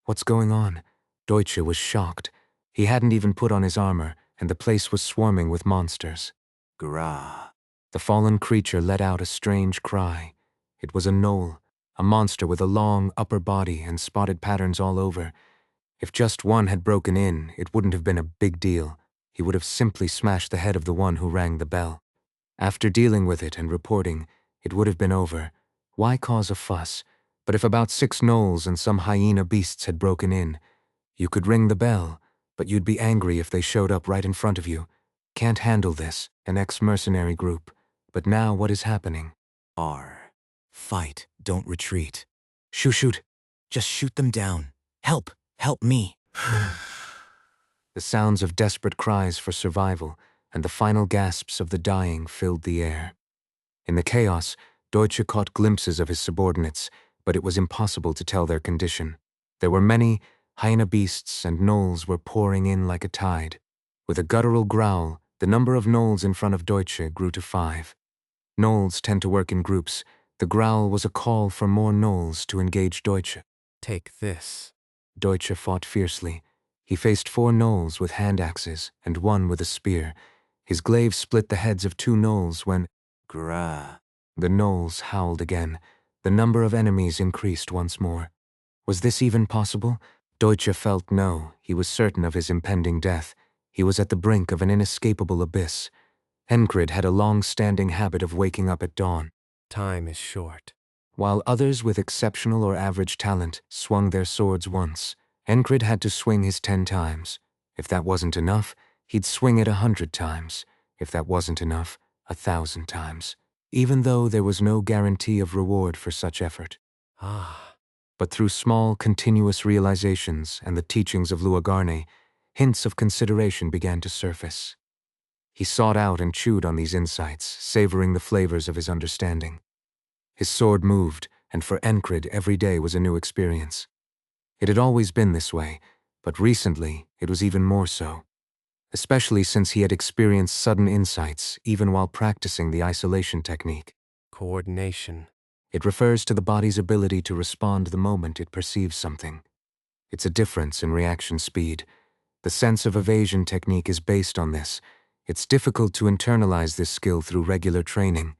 What's going on? Deutsche was shocked. He hadn't even put on his armor, and the place was swarming with monsters. Grah. The fallen creature let out a strange cry. It was a gnoll, a monster with a long upper body and spotted patterns all over. If just one had broken in, it wouldn't have been a big deal. He would have simply smashed the head of the one who rang the bell. After dealing with it and reporting, it would have been over. Why cause a fuss? But if about 6 gnolls and some hyena beasts had broken in, you could ring the bell, but you'd be angry if they showed up right in front of you. Can't handle this, an ex-mercenary group. But now what is happening? Fight, don't retreat. Shoot. Just shoot them down. Help me. The sounds of desperate cries for survival and the final gasps of the dying filled the air. In the chaos, Deutsche caught glimpses of his subordinates, but it was impossible to tell their condition. There were many, hyena beasts and gnolls were pouring in like a tide. With a guttural growl, the number of gnolls in front of Deutsche grew to 5. Gnolls tend to work in groups. The growl was a call for more gnolls to engage Deutsche. Take this. Deutsche fought fiercely. He faced 4 gnolls with hand axes and 1 with a spear. His glaive split the heads of 2 gnolls when... Grah. The gnolls howled again. The number of enemies increased once more. Was this even possible? Deutsche felt no. He was certain of his impending death. He was at the brink of an inescapable abyss. Enkrid had a long-standing habit of waking up at dawn. Time is short. While others with exceptional or average talent swung their swords once, Enkrid had to swing his 10 times. If that wasn't enough, he'd swing it 100 times. If that wasn't enough, 1,000 times. Even though there was no guarantee of reward for such effort. But through small, continuous realizations and the teachings of Luagarne, hints of consideration began to surface. He sought out and chewed on these insights, savoring the flavors of his understanding. His sword moved, and for Enkrid every day was a new experience. It had always been this way, but recently it was even more so. Especially since he had experienced sudden insights even while practicing the isolation technique. Coordination. It refers to the body's ability to respond the moment it perceives something. It's a difference in reaction speed. The sense of evasion technique is based on this. It's difficult to internalize this skill through regular training.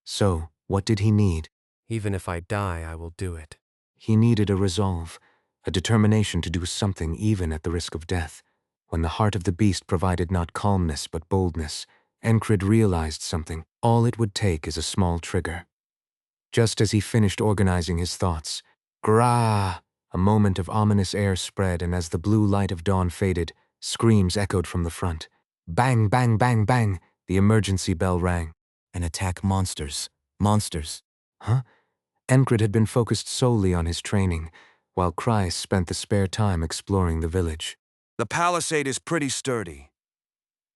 So, what did he need? Even if I die, I will do it. He needed a resolve, a determination to do something even at the risk of death. When the heart of the beast provided not calmness but boldness, Enkrid realized something. All it would take is a small trigger. Just as he finished organizing his thoughts, grah! A moment of ominous air spread, and as the blue light of dawn faded, screams echoed from the front. Bang, bang, bang, bang! The emergency bell rang. And attack monsters. Monsters. Huh? Enkrid had been focused solely on his training, while Kreis spent the spare time exploring the village. The palisade is pretty sturdy.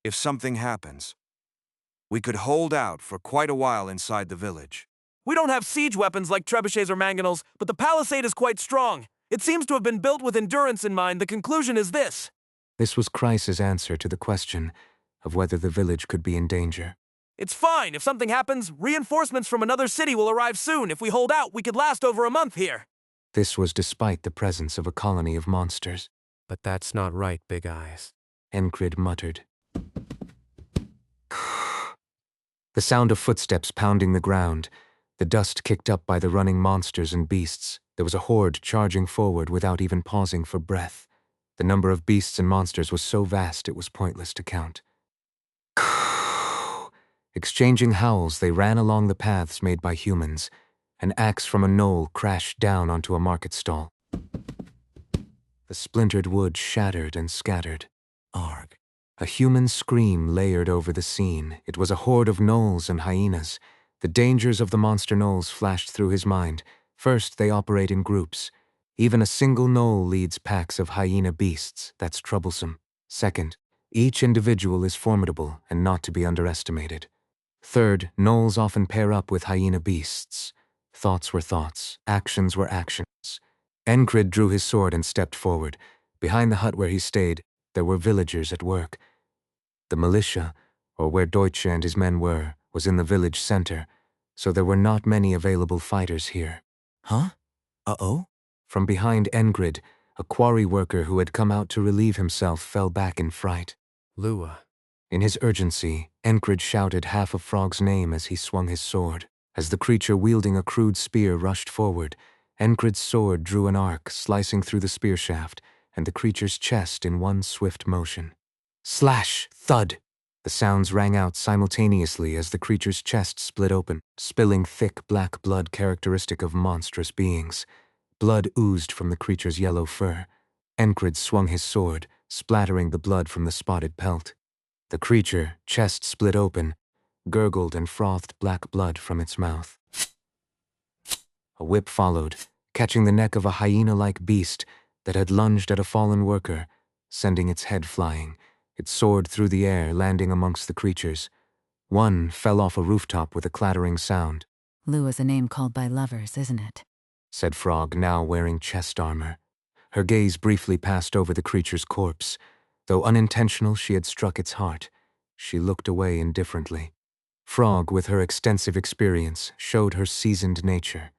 If something happens, we could hold out for quite a while inside the village. We don't have siege weapons like trebuchets or mangonels, but the palisade is quite strong. It seems to have been built with endurance in mind. The conclusion is this. This was Kreis's answer to the question of whether the village could be in danger. It's fine. If something happens, reinforcements from another city will arrive soon. If we hold out, we could last over a month here. This was despite the presence of a colony of monsters. But that's not right, Big Eyes. Enkrid muttered. The sound of footsteps pounding the ground, the dust kicked up by the running monsters and beasts. There was a horde charging forward without even pausing for breath. The number of beasts and monsters was so vast it was pointless to count. Exchanging howls, they ran along the paths made by humans. An axe from a knoll crashed down onto a market stall. The splintered wood shattered and scattered. Arg. A human scream layered over the scene. It was a horde of gnolls and hyenas. The dangers of the monster gnolls flashed through his mind. First, they operate in groups. Even a single gnoll leads packs of hyena beasts. That's troublesome. Second, each individual is formidable and not to be underestimated. Third, gnolls often pair up with hyena beasts. Thoughts were thoughts. Actions were actions. Enkrid drew his sword and stepped forward. Behind the hut where he stayed, there were villagers at work. The militia, or where Deutsche and his men were, was in the village center, so there were not many available fighters here. Huh? Uh-oh? From behind Enkrid, a quarry worker who had come out to relieve himself fell back in fright. Lua. In his urgency, Enkrid shouted half of Frog's name as he swung his sword. As the creature wielding a crude spear rushed forward, Enkrid's sword drew an arc, slicing through the spear shaft and the creature's chest in one swift motion. Slash! Thud! The sounds rang out simultaneously as the creature's chest split open, spilling thick black blood characteristic of monstrous beings. Blood oozed from the creature's yellow fur. Enkrid swung his sword, splattering the blood from the spotted pelt. The creature, chest split open, gurgled and frothed black blood from its mouth. A whip followed, catching the neck of a hyena-like beast that had lunged at a fallen worker, sending its head flying. It soared through the air, landing amongst the creatures. One fell off a rooftop with a clattering sound. Lua's a name called by lovers, isn't it? Said Frog, now wearing chest armor. Her gaze briefly passed over the creature's corpse. Though unintentional, she had struck its heart. She looked away indifferently. Frog, with her extensive experience, showed her seasoned nature.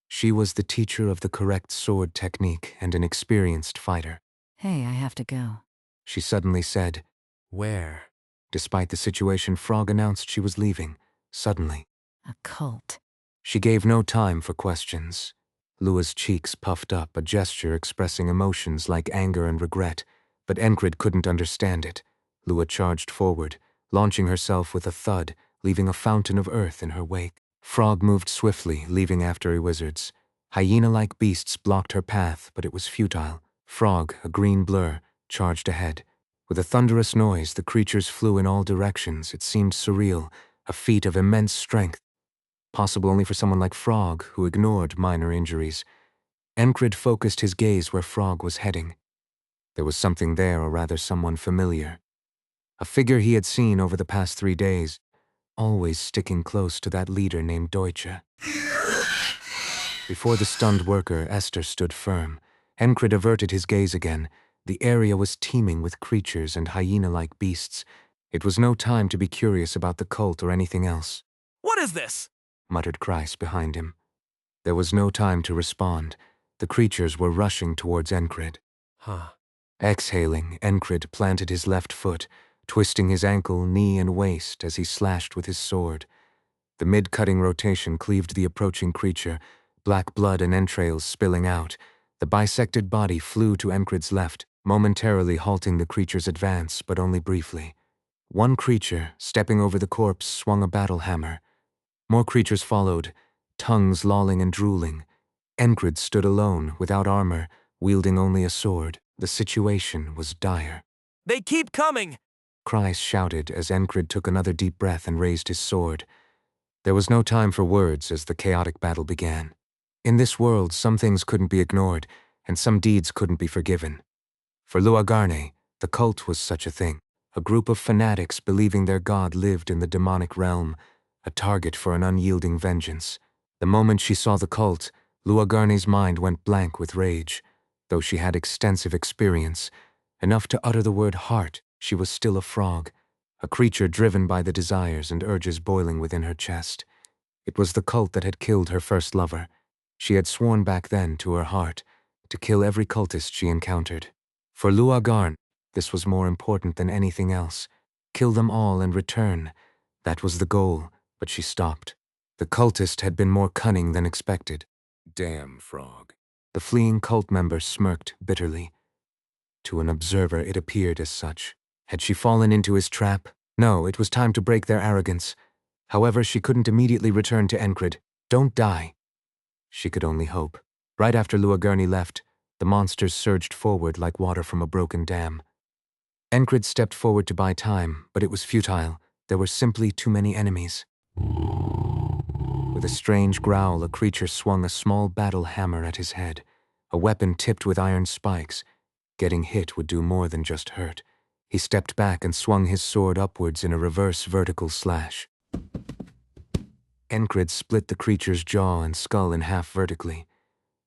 She was the teacher of the correct sword technique and an experienced fighter. Hey, I have to go. She suddenly said. Where? Despite the situation, Frog announced she was leaving, suddenly. A cult. She gave no time for questions. Lua's cheeks puffed up, a gesture expressing emotions like anger and regret, but Enkrid couldn't understand it. Lua charged forward, launching herself with a thud, leaving a fountain of earth in her wake. Frog moved swiftly, leaving after her wizards. Hyena-like beasts blocked her path, but it was futile. Frog, a green blur, charged ahead. With a thunderous noise, the creatures flew in all directions. It seemed surreal, a feat of immense strength. Possible only for someone like Frog, who ignored minor injuries. Enkrid focused his gaze where Frog was heading. There was something there, or rather someone familiar. A figure he had seen over the past 3 days, always sticking close to that leader named Deutsche. Before the stunned worker, Esther stood firm. Enkrid averted his gaze again. The area was teeming with creatures and hyena-like beasts. It was no time to be curious about the cult or anything else. What is this? Muttered Kreis behind him. There was no time to respond. The creatures were rushing towards Enkrid. Huh. Exhaling, Enkrid planted his left foot, twisting his ankle, knee, and waist as he slashed with his sword. The mid-cutting rotation cleaved the approaching creature, black blood and entrails spilling out. The bisected body flew to Enkrid's left, momentarily halting the creature's advance, but only briefly. One creature, stepping over the corpse, swung a battle hammer. More creatures followed, tongues lolling and drooling. Enkrid stood alone, without armor, wielding only a sword. The situation was dire. They keep coming! Cries shouted as Enkrid took another deep breath and raised his sword. There was no time for words as the chaotic battle began. In this world, some things couldn't be ignored, and some deeds couldn't be forgiven. For Luagarne, the cult was such a thing, a group of fanatics believing their god lived in the demonic realm, a target for an unyielding vengeance. The moment she saw the cult, Luagarne's mind went blank with rage. Though she had extensive experience, enough to utter the word heart, she was still a frog, a creature driven by the desires and urges boiling within her chest. It was the cult that had killed her first lover. She had sworn back then to her heart to kill every cultist she encountered. For Luagarne, this was more important than anything else. Kill them all and return. That was the goal, but she stopped. The cultist had been more cunning than expected. Damn frog. The fleeing cult member smirked bitterly. To an observer, it appeared as such. Had she fallen into his trap? No, it was time to break their arrogance. However, she couldn't immediately return to Enkrid. Don't die. She could only hope. Right after Luagarne left, the monsters surged forward like water from a broken dam. Enkrid stepped forward to buy time, but it was futile. There were simply too many enemies. With a strange growl, a creature swung a small battle hammer at his head, a weapon tipped with iron spikes. Getting hit would do more than just hurt. He stepped back and swung his sword upwards in a reverse vertical slash. Enkrid split the creature's jaw and skull in half vertically.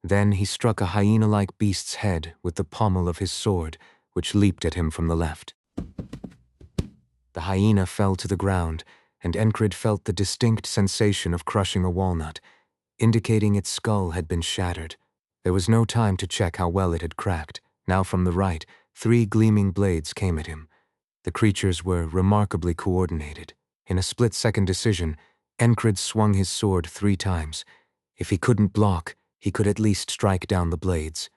Then he struck a hyena-like beast's head with the pommel of his sword, which leaped at him from the left. The hyena fell to the ground, and Enkrid felt the distinct sensation of crushing a walnut, indicating its skull had been shattered. There was no time to check how well it had cracked. Now from the right, 3 gleaming blades came at him. The creatures were remarkably coordinated. In a split-second decision, Enkrid swung his sword 3 times. If he couldn't block, he could at least strike down the blades.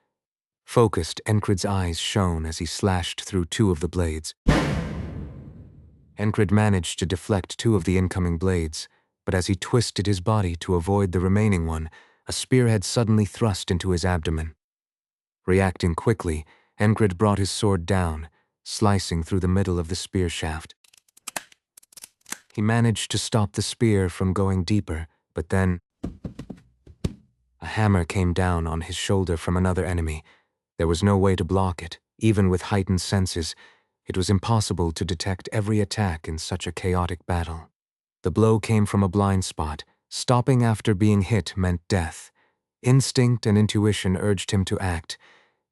Focused, Enkrid's eyes shone as he slashed through 2 of the blades. Enkrid managed to deflect 2 of the incoming blades, but as he twisted his body to avoid the remaining one, a spearhead suddenly thrust into his abdomen. Reacting quickly, Enkrid brought his sword down, slicing through the middle of the spear shaft. He managed to stop the spear from going deeper, but then a hammer came down on his shoulder from another enemy. There was no way to block it. Even with heightened senses, it was impossible to detect every attack in such a chaotic battle. The blow came from a blind spot. Stopping after being hit meant death. Instinct and intuition urged him to act.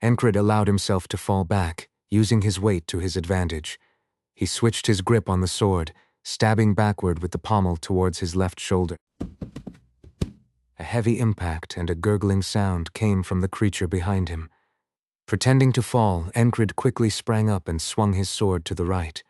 Enkrid allowed himself to fall back, using his weight to his advantage. He switched his grip on the sword, stabbing backward with the pommel towards his left shoulder. A heavy impact and a gurgling sound came from the creature behind him. Pretending to fall, Enkrid quickly sprang up and swung his sword to the right.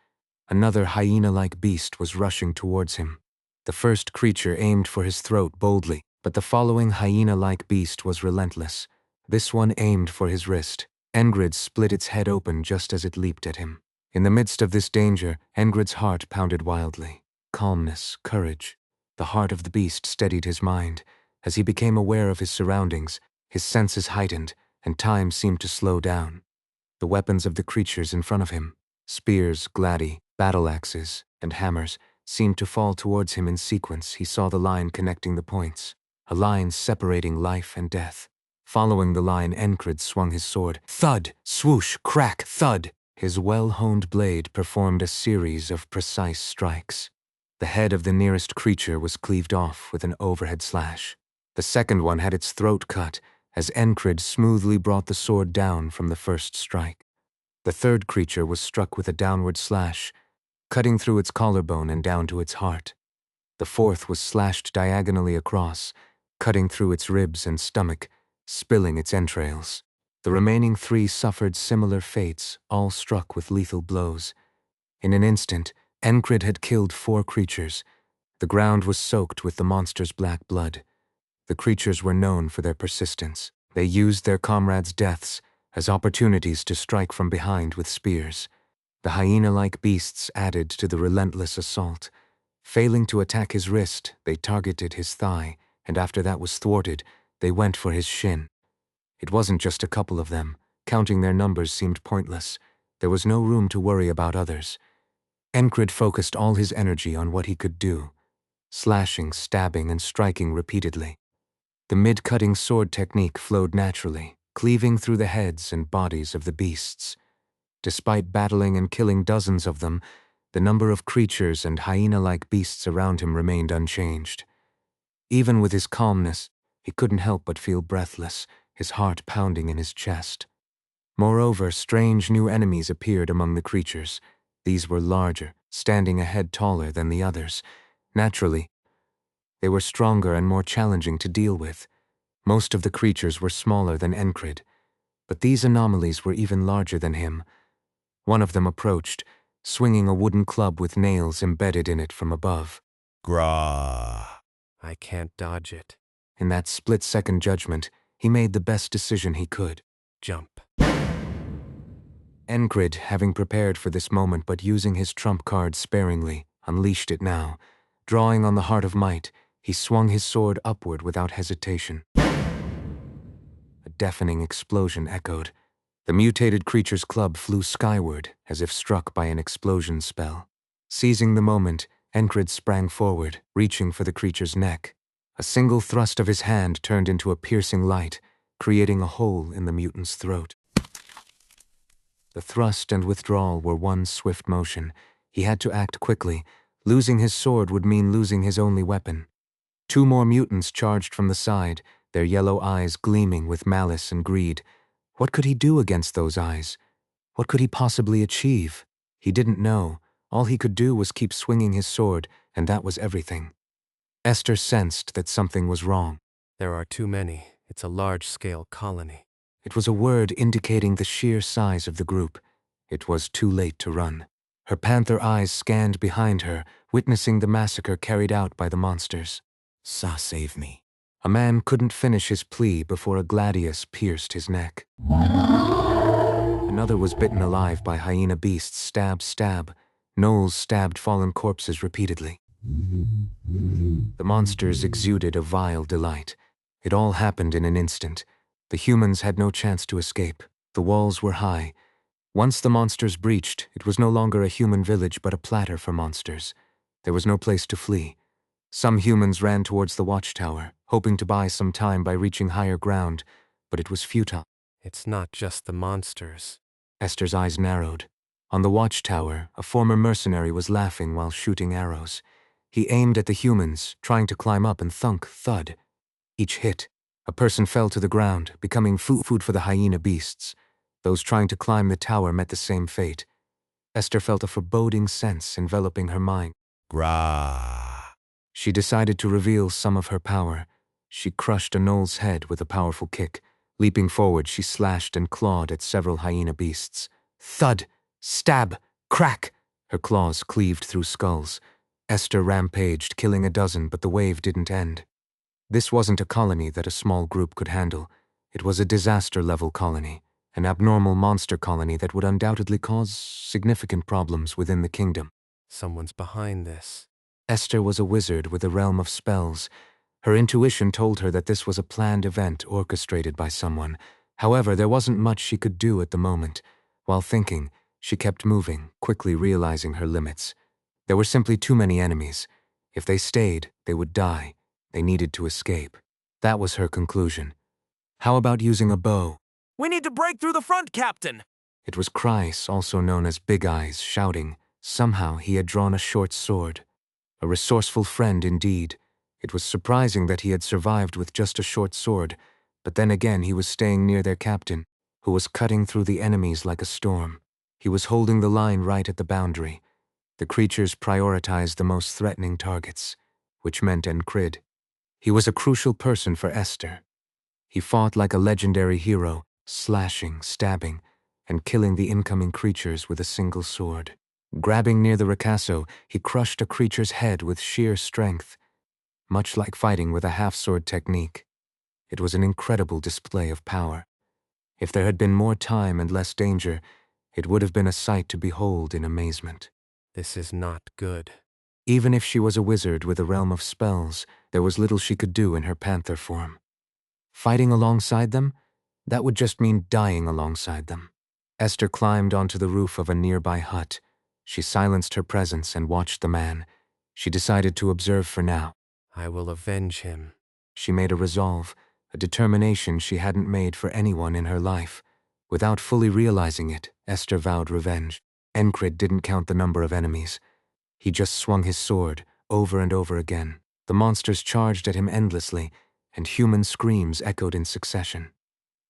Another hyena-like beast was rushing towards him. The first creature aimed for his throat boldly, but the following hyena-like beast was relentless. This one aimed for his wrist. Enkrid split its head open just as it leaped at him. In the midst of this danger, Enkrid's heart pounded wildly. Calmness, courage. The heart of the beast steadied his mind. As he became aware of his surroundings, his senses heightened, and time seemed to slow down. The weapons of the creatures in front of him, spears, gladi, battle axes, and hammers, seemed to fall towards him in sequence. He saw the line connecting the points, a line separating life and death. Following the line, Enkrid swung his sword. Thud! Swoosh! Crack! Thud! His well-honed blade performed a series of precise strikes. The head of the nearest creature was cleaved off with an overhead slash. The second one had its throat cut, as Enkrid smoothly brought the sword down from the first strike. The third creature was struck with a downward slash, cutting through its collarbone and down to its heart. The fourth was slashed diagonally across, cutting through its ribs and stomach, spilling its entrails. The remaining 3 suffered similar fates, all struck with lethal blows. In an instant, Enkrid had killed 4 creatures. The ground was soaked with the monster's black blood. The creatures were known for their persistence. They used their comrades' deaths as opportunities to strike from behind with spears. The hyena-like beasts added to the relentless assault. Failing to attack his wrist, they targeted his thigh, and after that was thwarted, they went for his shin. It wasn't just a couple of them. Counting their numbers seemed pointless. There was no room to worry about others. Enkrid focused all his energy on what he could do, slashing, stabbing, and striking repeatedly. The mid-cutting sword technique flowed naturally, cleaving through the heads and bodies of the beasts. Despite battling and killing dozens of them, the number of creatures and hyena-like beasts around him remained unchanged. Even with his calmness, he couldn't help but feel breathless, his heart pounding in his chest. Moreover, strange new enemies appeared among the creatures. These were larger, standing a head taller than the others. Naturally, they were stronger and more challenging to deal with. Most of the creatures were smaller than Enkrid, but these anomalies were even larger than him. One of them approached, swinging a wooden club with nails embedded in it from above. Grah. I can't dodge it. In that split-second judgment, he made the best decision he could. Jump. Enkrid, having prepared for this moment but using his trump card sparingly, unleashed it now. Drawing on the heart of might, he swung his sword upward without hesitation. A deafening explosion echoed. The mutated creature's club flew skyward, as if struck by an explosion spell. Seizing the moment, Enkrid sprang forward, reaching for the creature's neck. A single thrust of his hand turned into a piercing light, creating a hole in the mutant's throat. The thrust and withdrawal were one swift motion. He had to act quickly. Losing his sword would mean losing his only weapon. 2 more mutants charged from the side, their yellow eyes gleaming with malice and greed. What could he do against those eyes? What could he possibly achieve? He didn't know. All he could do was keep swinging his sword, and that was everything. Esther sensed that something was wrong. There are too many. It's a large-scale colony. It was a word indicating the sheer size of the group. It was too late to run. Her panther eyes scanned behind her, witnessing the massacre carried out by the monsters. Sa, save me. A man couldn't finish his plea before a gladius pierced his neck. Another was bitten alive by hyena beasts. Stab, stab. Gnolls stabbed fallen corpses repeatedly. The monsters exuded a vile delight. It all happened in an instant. The humans had no chance to escape. The walls were high. Once the monsters breached, it was no longer a human village but a platter for monsters. There was no place to flee. Some humans ran towards the watchtower, hoping to buy some time by reaching higher ground, but it was futile. It's not just the monsters. Esther's eyes narrowed. On the watchtower, a former mercenary was laughing while shooting arrows. He aimed at the humans, trying to climb up, and thunk, thud. Each hit, a person fell to the ground, becoming food for the hyena beasts. Those trying to climb the tower met the same fate. Esther felt a foreboding sense enveloping her mind. Grah. She decided to reveal some of her power. She crushed a gnoll's head with a powerful kick. Leaping forward, she slashed and clawed at several hyena beasts. Thud! Stab! Crack! Her claws cleaved through skulls. Esther rampaged, killing a dozen, but the wave didn't end. This wasn't a colony that a small group could handle. It was a disaster-level colony, an abnormal monster colony that would undoubtedly cause significant problems within the kingdom. Someone's behind this. Esther was a wizard with a realm of spells. Her intuition told her that this was a planned event orchestrated by someone. However, there wasn't much she could do at the moment. While thinking, she kept moving, quickly realizing her limits. There were simply too many enemies. If they stayed, they would die. They needed to escape. That was her conclusion. How about using a bow? We need to break through the front, Captain! It was Kreis, also known as Big Eyes, shouting. Somehow he had drawn a short sword. A resourceful friend indeed. It was surprising that he had survived with just a short sword, but then again he was staying near their captain, who was cutting through the enemies like a storm. He was holding the line right at the boundary. The creatures prioritized the most threatening targets, which meant Enkrid. He was a crucial person for Esther. He fought like a legendary hero, slashing, stabbing, and killing the incoming creatures with a single sword. Grabbing near the ricasso, he crushed a creature's head with sheer strength, much like fighting with a half-sword technique. It was an incredible display of power. If there had been more time and less danger, it would have been a sight to behold in amazement. This is not good. Even if she was a wizard with a realm of spells, there was little she could do in her panther form. Fighting alongside them? That would just mean dying alongside them. Esther climbed onto the roof of a nearby hut. She silenced her presence and watched the man. She decided to observe for now. I will avenge him. She made a resolve, a determination she hadn't made for anyone in her life. Without fully realizing it, Esther vowed revenge. Enkrid didn't count the number of enemies. He just swung his sword, over and over again. The monsters charged at him endlessly, and human screams echoed in succession.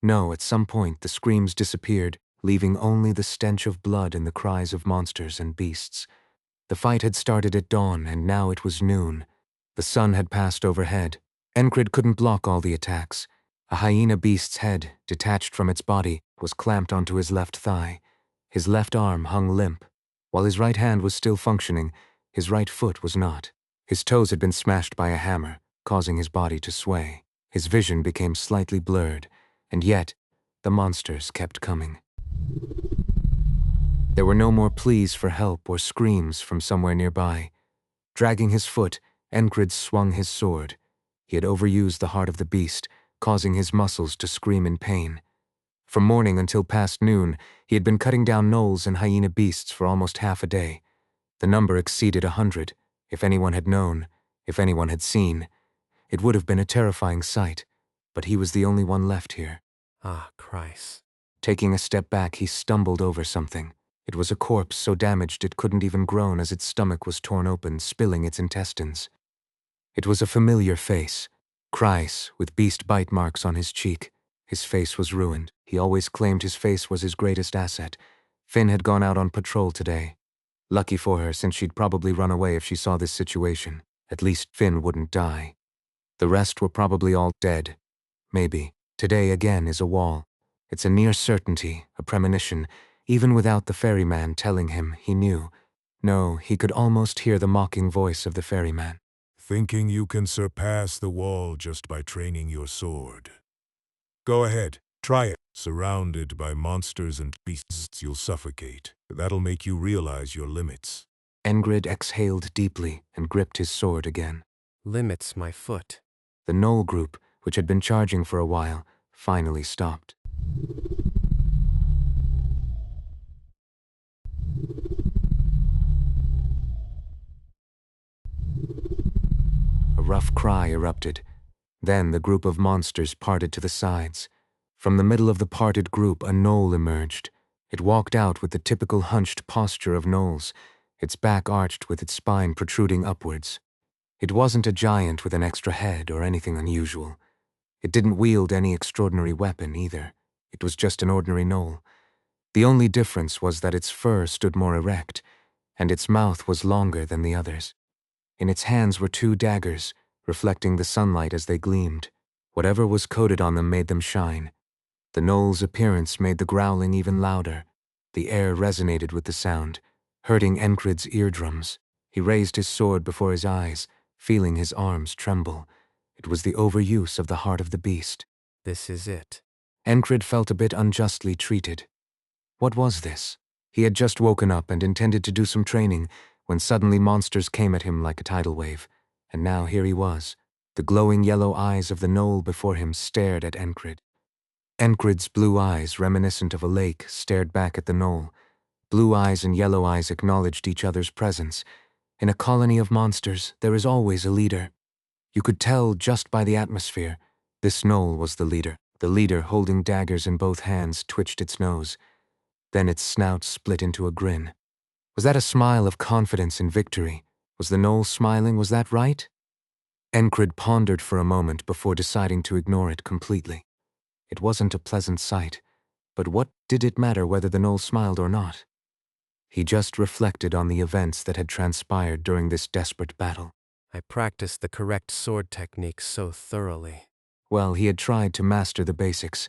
No, at some point the screams disappeared, leaving only the stench of blood and the cries of monsters and beasts. The fight had started at dawn, and now it was noon. The sun had passed overhead. Enkrid couldn't block all the attacks. A hyena beast's head, detached from its body, was clamped onto his left thigh. His left arm hung limp. While his right hand was still functioning, his right foot was not. His toes had been smashed by a hammer, causing his body to sway. His vision became slightly blurred, and yet, the monsters kept coming. There were no more pleas for help or screams from somewhere nearby. Dragging his foot, Enkrid swung his sword. He had overused the heart of the beast, causing his muscles to scream in pain. From morning until past noon, he had been cutting down gnolls and hyena beasts for almost half a day. The number exceeded 100. If anyone had known, if anyone had seen, it would have been a terrifying sight, but he was the only one left here. Ah, Christ. Taking a step back, he stumbled over something. It was a corpse so damaged it couldn't even groan as its stomach was torn open, spilling its intestines. It was a familiar face, Kreis, with beast bite marks on his cheek. His face was ruined. He always claimed his face was his greatest asset. Finn had gone out on patrol today. Lucky for her, since she'd probably run away if she saw this situation. At least Finn wouldn't die. The rest were probably all dead. Maybe. Today again is a wall. It's a near certainty, a premonition, even without the ferryman telling him he knew. No, he could almost hear the mocking voice of the ferryman. Thinking you can surpass the wall just by training your sword. Go ahead, try it. Surrounded by monsters and beasts, you'll suffocate. That'll make you realize your limits. Enkrid exhaled deeply and gripped his sword again. Limits my foot. The gnoll group, which had been charging for a while, finally stopped. A rough cry erupted. Then the group of monsters parted to the sides. From the middle of the parted group, a gnoll emerged. It walked out with the typical hunched posture of gnolls, its back arched with its spine protruding upwards. It wasn't a giant with an extra head or anything unusual. It didn't wield any extraordinary weapon either. It was just an ordinary gnoll. The only difference was that its fur stood more erect, and its mouth was longer than the others. In its hands were 2 daggers, reflecting the sunlight as they gleamed. Whatever was coated on them made them shine. The gnoll's appearance made the growling even louder. The air resonated with the sound, hurting Enkrid's eardrums. He raised his sword before his eyes, feeling his arms tremble. It was the overuse of the heart of the beast. This is it. Enkrid felt a bit unjustly treated. What was this? He had just woken up and intended to do some training when suddenly monsters came at him like a tidal wave. And now here he was. The glowing yellow eyes of the gnoll before him stared at Enkrid. Enkrid's blue eyes, reminiscent of a lake, stared back at the gnoll. Blue eyes and yellow eyes acknowledged each other's presence. In a colony of monsters, there is always a leader. You could tell just by the atmosphere. This gnoll was the leader. The leader, holding daggers in both hands, twitched its nose. Then its snout split into a grin. Was that a smile of confidence in victory? Was the gnoll smiling? Was that right? Enkrid pondered for a moment before deciding to ignore it completely. It wasn't a pleasant sight, but what did it matter whether the gnoll smiled or not? He just reflected on the events that had transpired during this desperate battle. I practiced the correct sword technique so thoroughly. Well, he had tried to master the basics.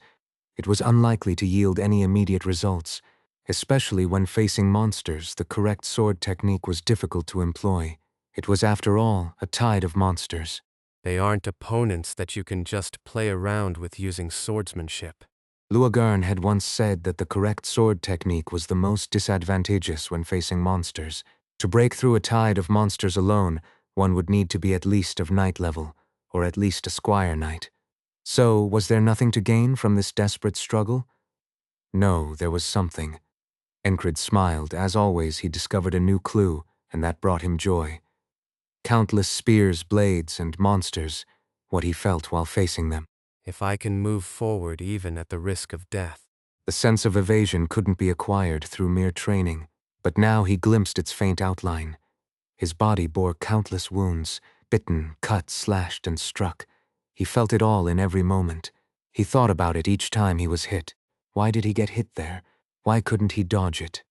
It was unlikely to yield any immediate results. Especially when facing monsters, the correct sword technique was difficult to employ. It was, after all, a tide of monsters. They aren't opponents that you can just play around with using swordsmanship. Luagarn had once said that the correct sword technique was the most disadvantageous when facing monsters. To break through a tide of monsters alone, one would need to be at least of knight level, or at least a squire knight. So, was there nothing to gain from this desperate struggle? No, there was something. Enkrid smiled. As always, he discovered a new clue, and that brought him joy. Countless spears, blades, and monsters, what he felt while facing them. If I can move forward even at the risk of death. The sense of evasion couldn't be acquired through mere training, but now he glimpsed its faint outline. His body bore countless wounds, bitten, cut, slashed, and struck. He felt it all in every moment. He thought about it each time he was hit. Why did he get hit there? Why couldn't he dodge it?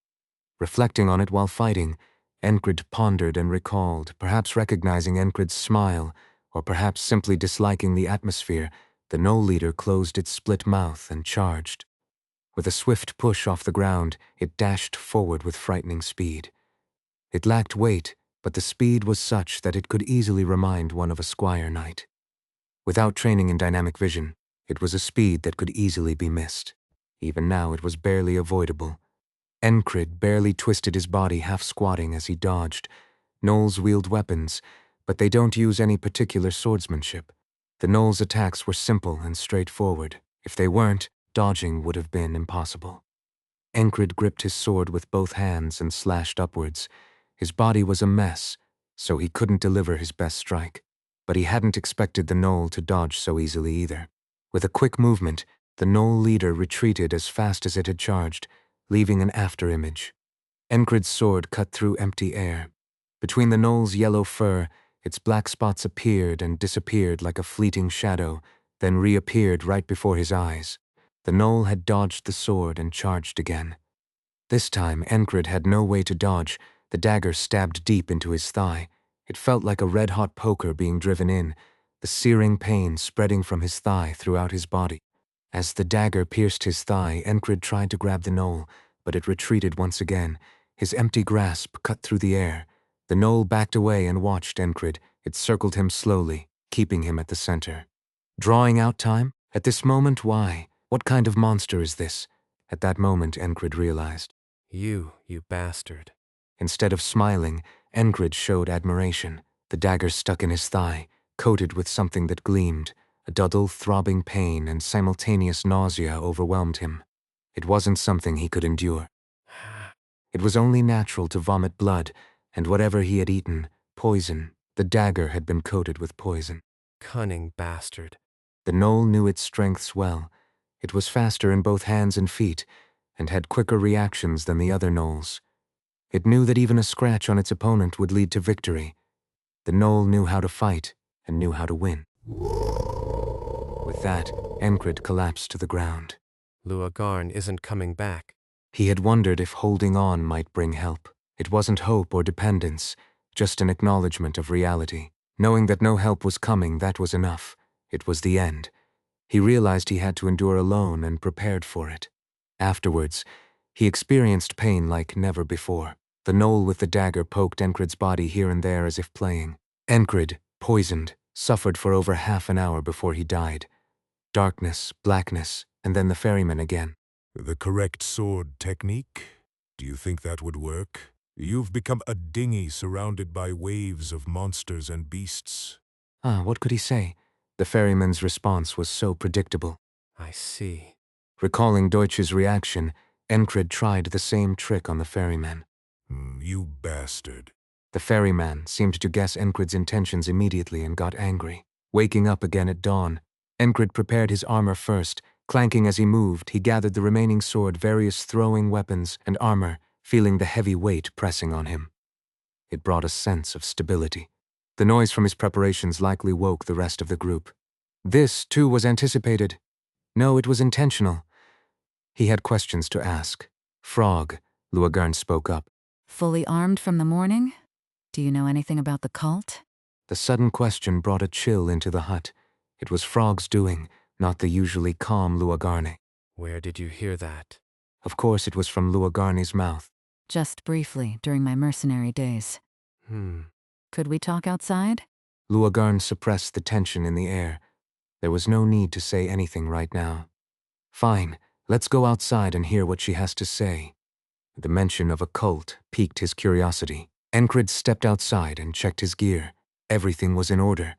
Reflecting on it while fighting, Enkrid pondered and recalled, perhaps recognizing Enkrid's smile, or perhaps simply disliking the atmosphere. The gnoll leader closed its split mouth and charged. With a swift push off the ground, it dashed forward with frightening speed. It lacked weight, but the speed was such that it could easily remind one of a squire knight. Without training in dynamic vision, it was a speed that could easily be missed. Even now it was barely avoidable. Enkrid barely twisted his body, half squatting as he dodged. Gnolls wield weapons, but they don't use any particular swordsmanship. The gnoll's attacks were simple and straightforward. If they weren't, dodging would have been impossible. Enkrid gripped his sword with both hands and slashed upwards. His body was a mess, so he couldn't deliver his best strike. But he hadn't expected the gnoll to dodge so easily either. With a quick movement, the gnoll leader retreated as fast as it had charged, leaving an afterimage. Enkrid's sword cut through empty air. Between the gnoll's yellow fur, its black spots appeared and disappeared like a fleeting shadow, then reappeared right before his eyes. The gnoll had dodged the sword and charged again. This time, Enkrid had no way to dodge. The dagger stabbed deep into his thigh. It felt like a red-hot poker being driven in, the searing pain spreading from his thigh throughout his body. As the dagger pierced his thigh, Enkrid tried to grab the gnoll, but it retreated once again. His empty grasp cut through the air. The gnoll backed away and watched Enkrid. It circled him slowly, keeping him at the center. Drawing out time? At this moment, why? What kind of monster is this? At that moment, Enkrid realized. You bastard. Instead of smiling, Enkrid showed admiration. The dagger stuck in his thigh, coated with something that gleamed. A dull, throbbing pain and simultaneous nausea overwhelmed him. It wasn't something he could endure. It was only natural to vomit blood, and whatever he had eaten, poison. The dagger had been coated with poison. Cunning bastard. The gnoll knew its strengths well. It was faster in both hands and feet, and had quicker reactions than the other gnolls. It knew that even a scratch on its opponent would lead to victory. The gnoll knew how to fight, and knew how to win. With that, Enkrid collapsed to the ground. Luagarn isn't coming back. He had wondered if holding on might bring help. It wasn't hope or dependence, just an acknowledgement of reality. Knowing that no help was coming, that was enough. It was the end. He realized he had to endure alone and prepared for it. Afterwards, he experienced pain like never before. The gnoll with the dagger poked Enkrid's body here and there as if playing. Enkrid, poisoned, suffered for over half an hour before he died. Darkness, blackness, and then the ferryman again. The correct sword technique? Do you think that would work? You've become a dinghy surrounded by waves of monsters and beasts. What could he say? The ferryman's response was so predictable. I see. Recalling Deutsch's reaction, Enkrid tried the same trick on the ferryman. You bastard. The ferryman seemed to guess Enkrid's intentions immediately and got angry. Waking up again at dawn, Enkrid prepared his armor first. Clanking as he moved, he gathered the remaining sword, various throwing weapons, and armor, feeling the heavy weight pressing on him. It brought a sense of stability. The noise from his preparations likely woke the rest of the group. This, too, was anticipated. No, it was intentional. He had questions to ask. Frog, Luagarn spoke up. Fully armed from the morning? Do you know anything about the cult? The sudden question brought a chill into the hut. It was Frog's doing, not the usually calm Luagarne. Where did you hear that? Of course, it was from Luagarne's mouth. Just briefly, during my mercenary days. Could we talk outside? Luagarne suppressed the tension in the air. There was no need to say anything right now. Fine, let's go outside and hear what she has to say. The mention of a cult piqued his curiosity. Enkrid stepped outside and checked his gear. Everything was in order.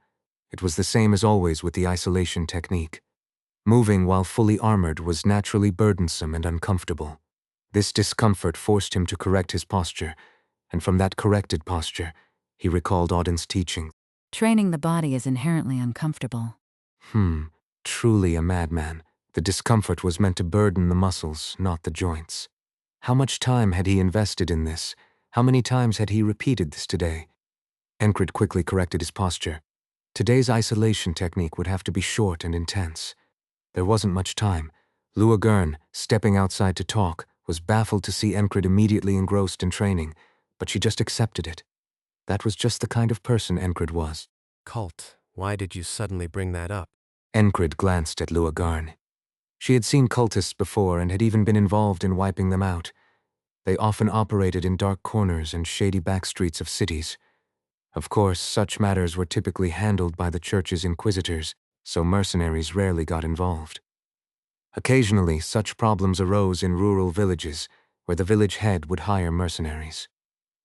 It was the same as always with the isolation technique. Moving while fully armored was naturally burdensome and uncomfortable. This discomfort forced him to correct his posture, and from that corrected posture, he recalled Auden's teaching. Training the body is inherently uncomfortable. Truly a madman. The discomfort was meant to burden the muscles, not the joints. How much time had he invested in this? How many times had he repeated this today? Enkrid quickly corrected his posture. Today's isolation technique would have to be short and intense. There wasn't much time. Luagarne, stepping outside to talk, was baffled to see Enkrid immediately engrossed in training, but she just accepted it. That was just the kind of person Enkrid was. Cult. Why did you suddenly bring that up? Enkrid glanced at Luagarne. She had seen cultists before and had even been involved in wiping them out. They often operated in dark corners and shady backstreets of cities. Of course, such matters were typically handled by the church's inquisitors, so mercenaries rarely got involved. Occasionally, such problems arose in rural villages, where the village head would hire mercenaries.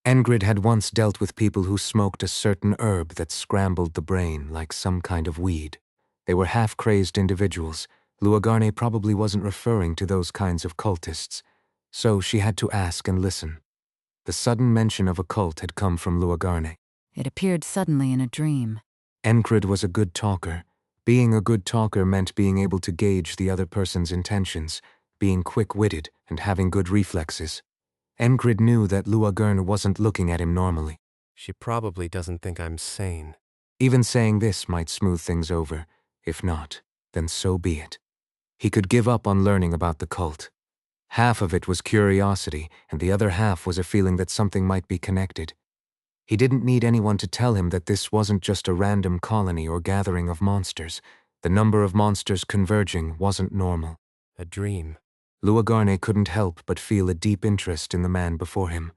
Enkrid had once dealt with people who smoked a certain herb that scrambled the brain like some kind of weed. They were half-crazed individuals. Luagarne probably wasn't referring to those kinds of cultists, so she had to ask and listen. The sudden mention of a cult had come from Luagarne. It appeared suddenly in a dream. Enkrid was a good talker. Being a good talker meant being able to gauge the other person's intentions, being quick-witted, and having good reflexes. Enkrid knew that Luagarne wasn't looking at him normally. She probably doesn't think I'm sane. Even saying this might smooth things over. If not, then so be it. He could give up on learning about the cult. Half of it was curiosity, and the other half was a feeling that something might be connected. He didn't need anyone to tell him that this wasn't just a random colony or gathering of monsters. The number of monsters converging wasn't normal. A dream. Luagarne couldn't help but feel a deep interest in the man before him.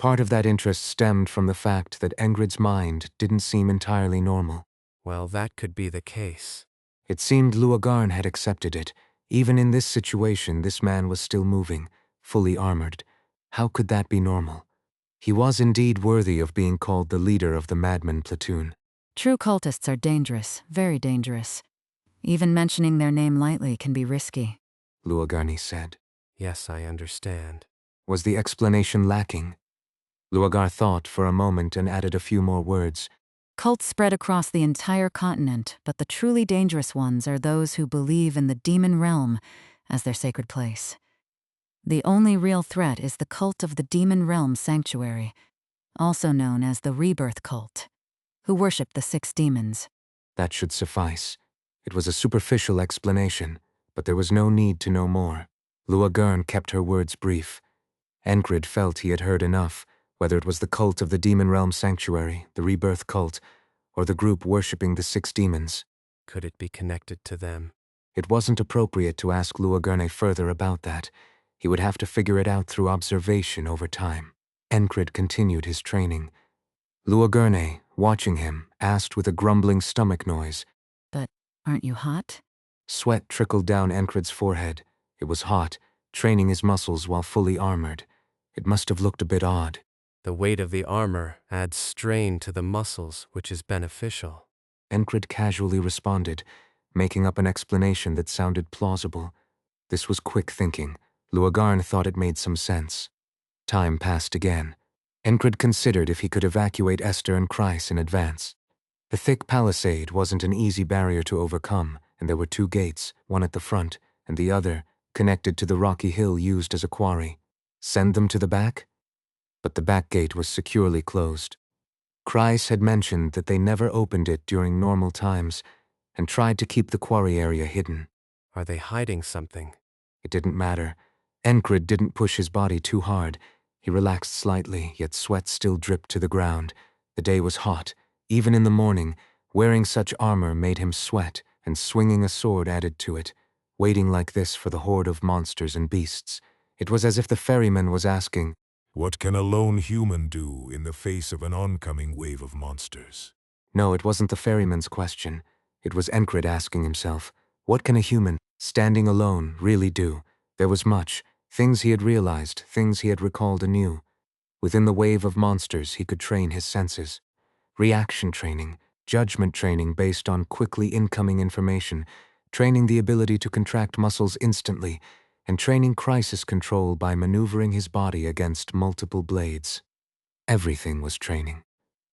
Part of that interest stemmed from the fact that Enkrid's mind didn't seem entirely normal. Well, that could be the case. It seemed Luagarne had accepted it. Even in this situation, this man was still moving, fully armored. How could that be normal? He was indeed worthy of being called the leader of the madman platoon. True cultists are dangerous, very dangerous. Even mentioning their name lightly can be risky. Luagarne said. Yes, I understand. Was the explanation lacking? Luagar thought for a moment and added a few more words. Cults spread across the entire continent, but the truly dangerous ones are those who believe in the demon realm as their sacred place. The only real threat is the cult of the demon realm sanctuary, also known as the rebirth cult, who worship the 6 demons. That should suffice. It was a superficial explanation, but there was no need to know more. Luagarne kept her words brief. Enkrid felt he had heard enough, whether it was the cult of the demon realm sanctuary, the rebirth cult, or the group worshipping the 6 demons. Could it be connected to them? It wasn't appropriate to ask Luagarne further about that. He would have to figure it out through observation over time. Enkrid continued his training. Luagarne, watching him, asked with a grumbling stomach noise. But aren't you hot? Sweat trickled down Enkrid's forehead. It was hot, training his muscles while fully armored. It must have looked a bit odd. The weight of the armor adds strain to the muscles, which is beneficial. Enkrid casually responded, making up an explanation that sounded plausible. This was quick thinking. Luagarne thought it made some sense. Time passed again. Enkrid considered if he could evacuate Esther and Kreis in advance. The thick palisade wasn't an easy barrier to overcome, and there were 2 gates, one at the front, and the other, connected to the rocky hill used as a quarry. Send them to the back? But the back gate was securely closed. Kreis had mentioned that they never opened it during normal times, and tried to keep the quarry area hidden. Are they hiding something? It didn't matter. Enkrid didn't push his body too hard. He relaxed slightly, yet sweat still dripped to the ground. The day was hot. Even in the morning, wearing such armor made him sweat, and swinging a sword added to it. waiting like this for the horde of monsters and beasts. It was as if the ferryman was asking, What can a lone human do in the face of an oncoming wave of monsters? No, it wasn't the ferryman's question. It was Enkrid asking himself, what can a human, standing alone, really do? There was much, things he had realized, things he had recalled anew. Within the wave of monsters, he could train his senses. Reaction training, judgment training based on quickly incoming information, training the ability to contract muscles instantly, and training crisis control by maneuvering his body against multiple blades. Everything was training.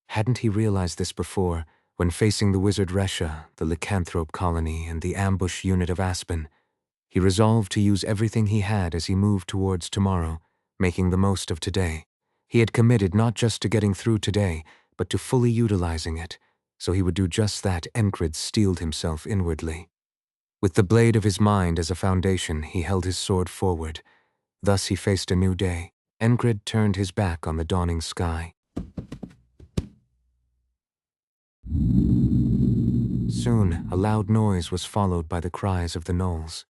Hadn't he realized this before, when facing the wizard Resha, the lycanthrope colony, and the ambush unit of Aspen? He resolved to use everything he had as he moved towards tomorrow, making the most of today. He had committed not just to getting through today, but to fully utilizing it, so he would do just that. Enkrid steeled himself inwardly. With the blade of his mind as a foundation, he held his sword forward. Thus he faced a new day. Enkrid turned his back on the dawning sky. Soon, a loud noise was followed by the cries of the gnolls.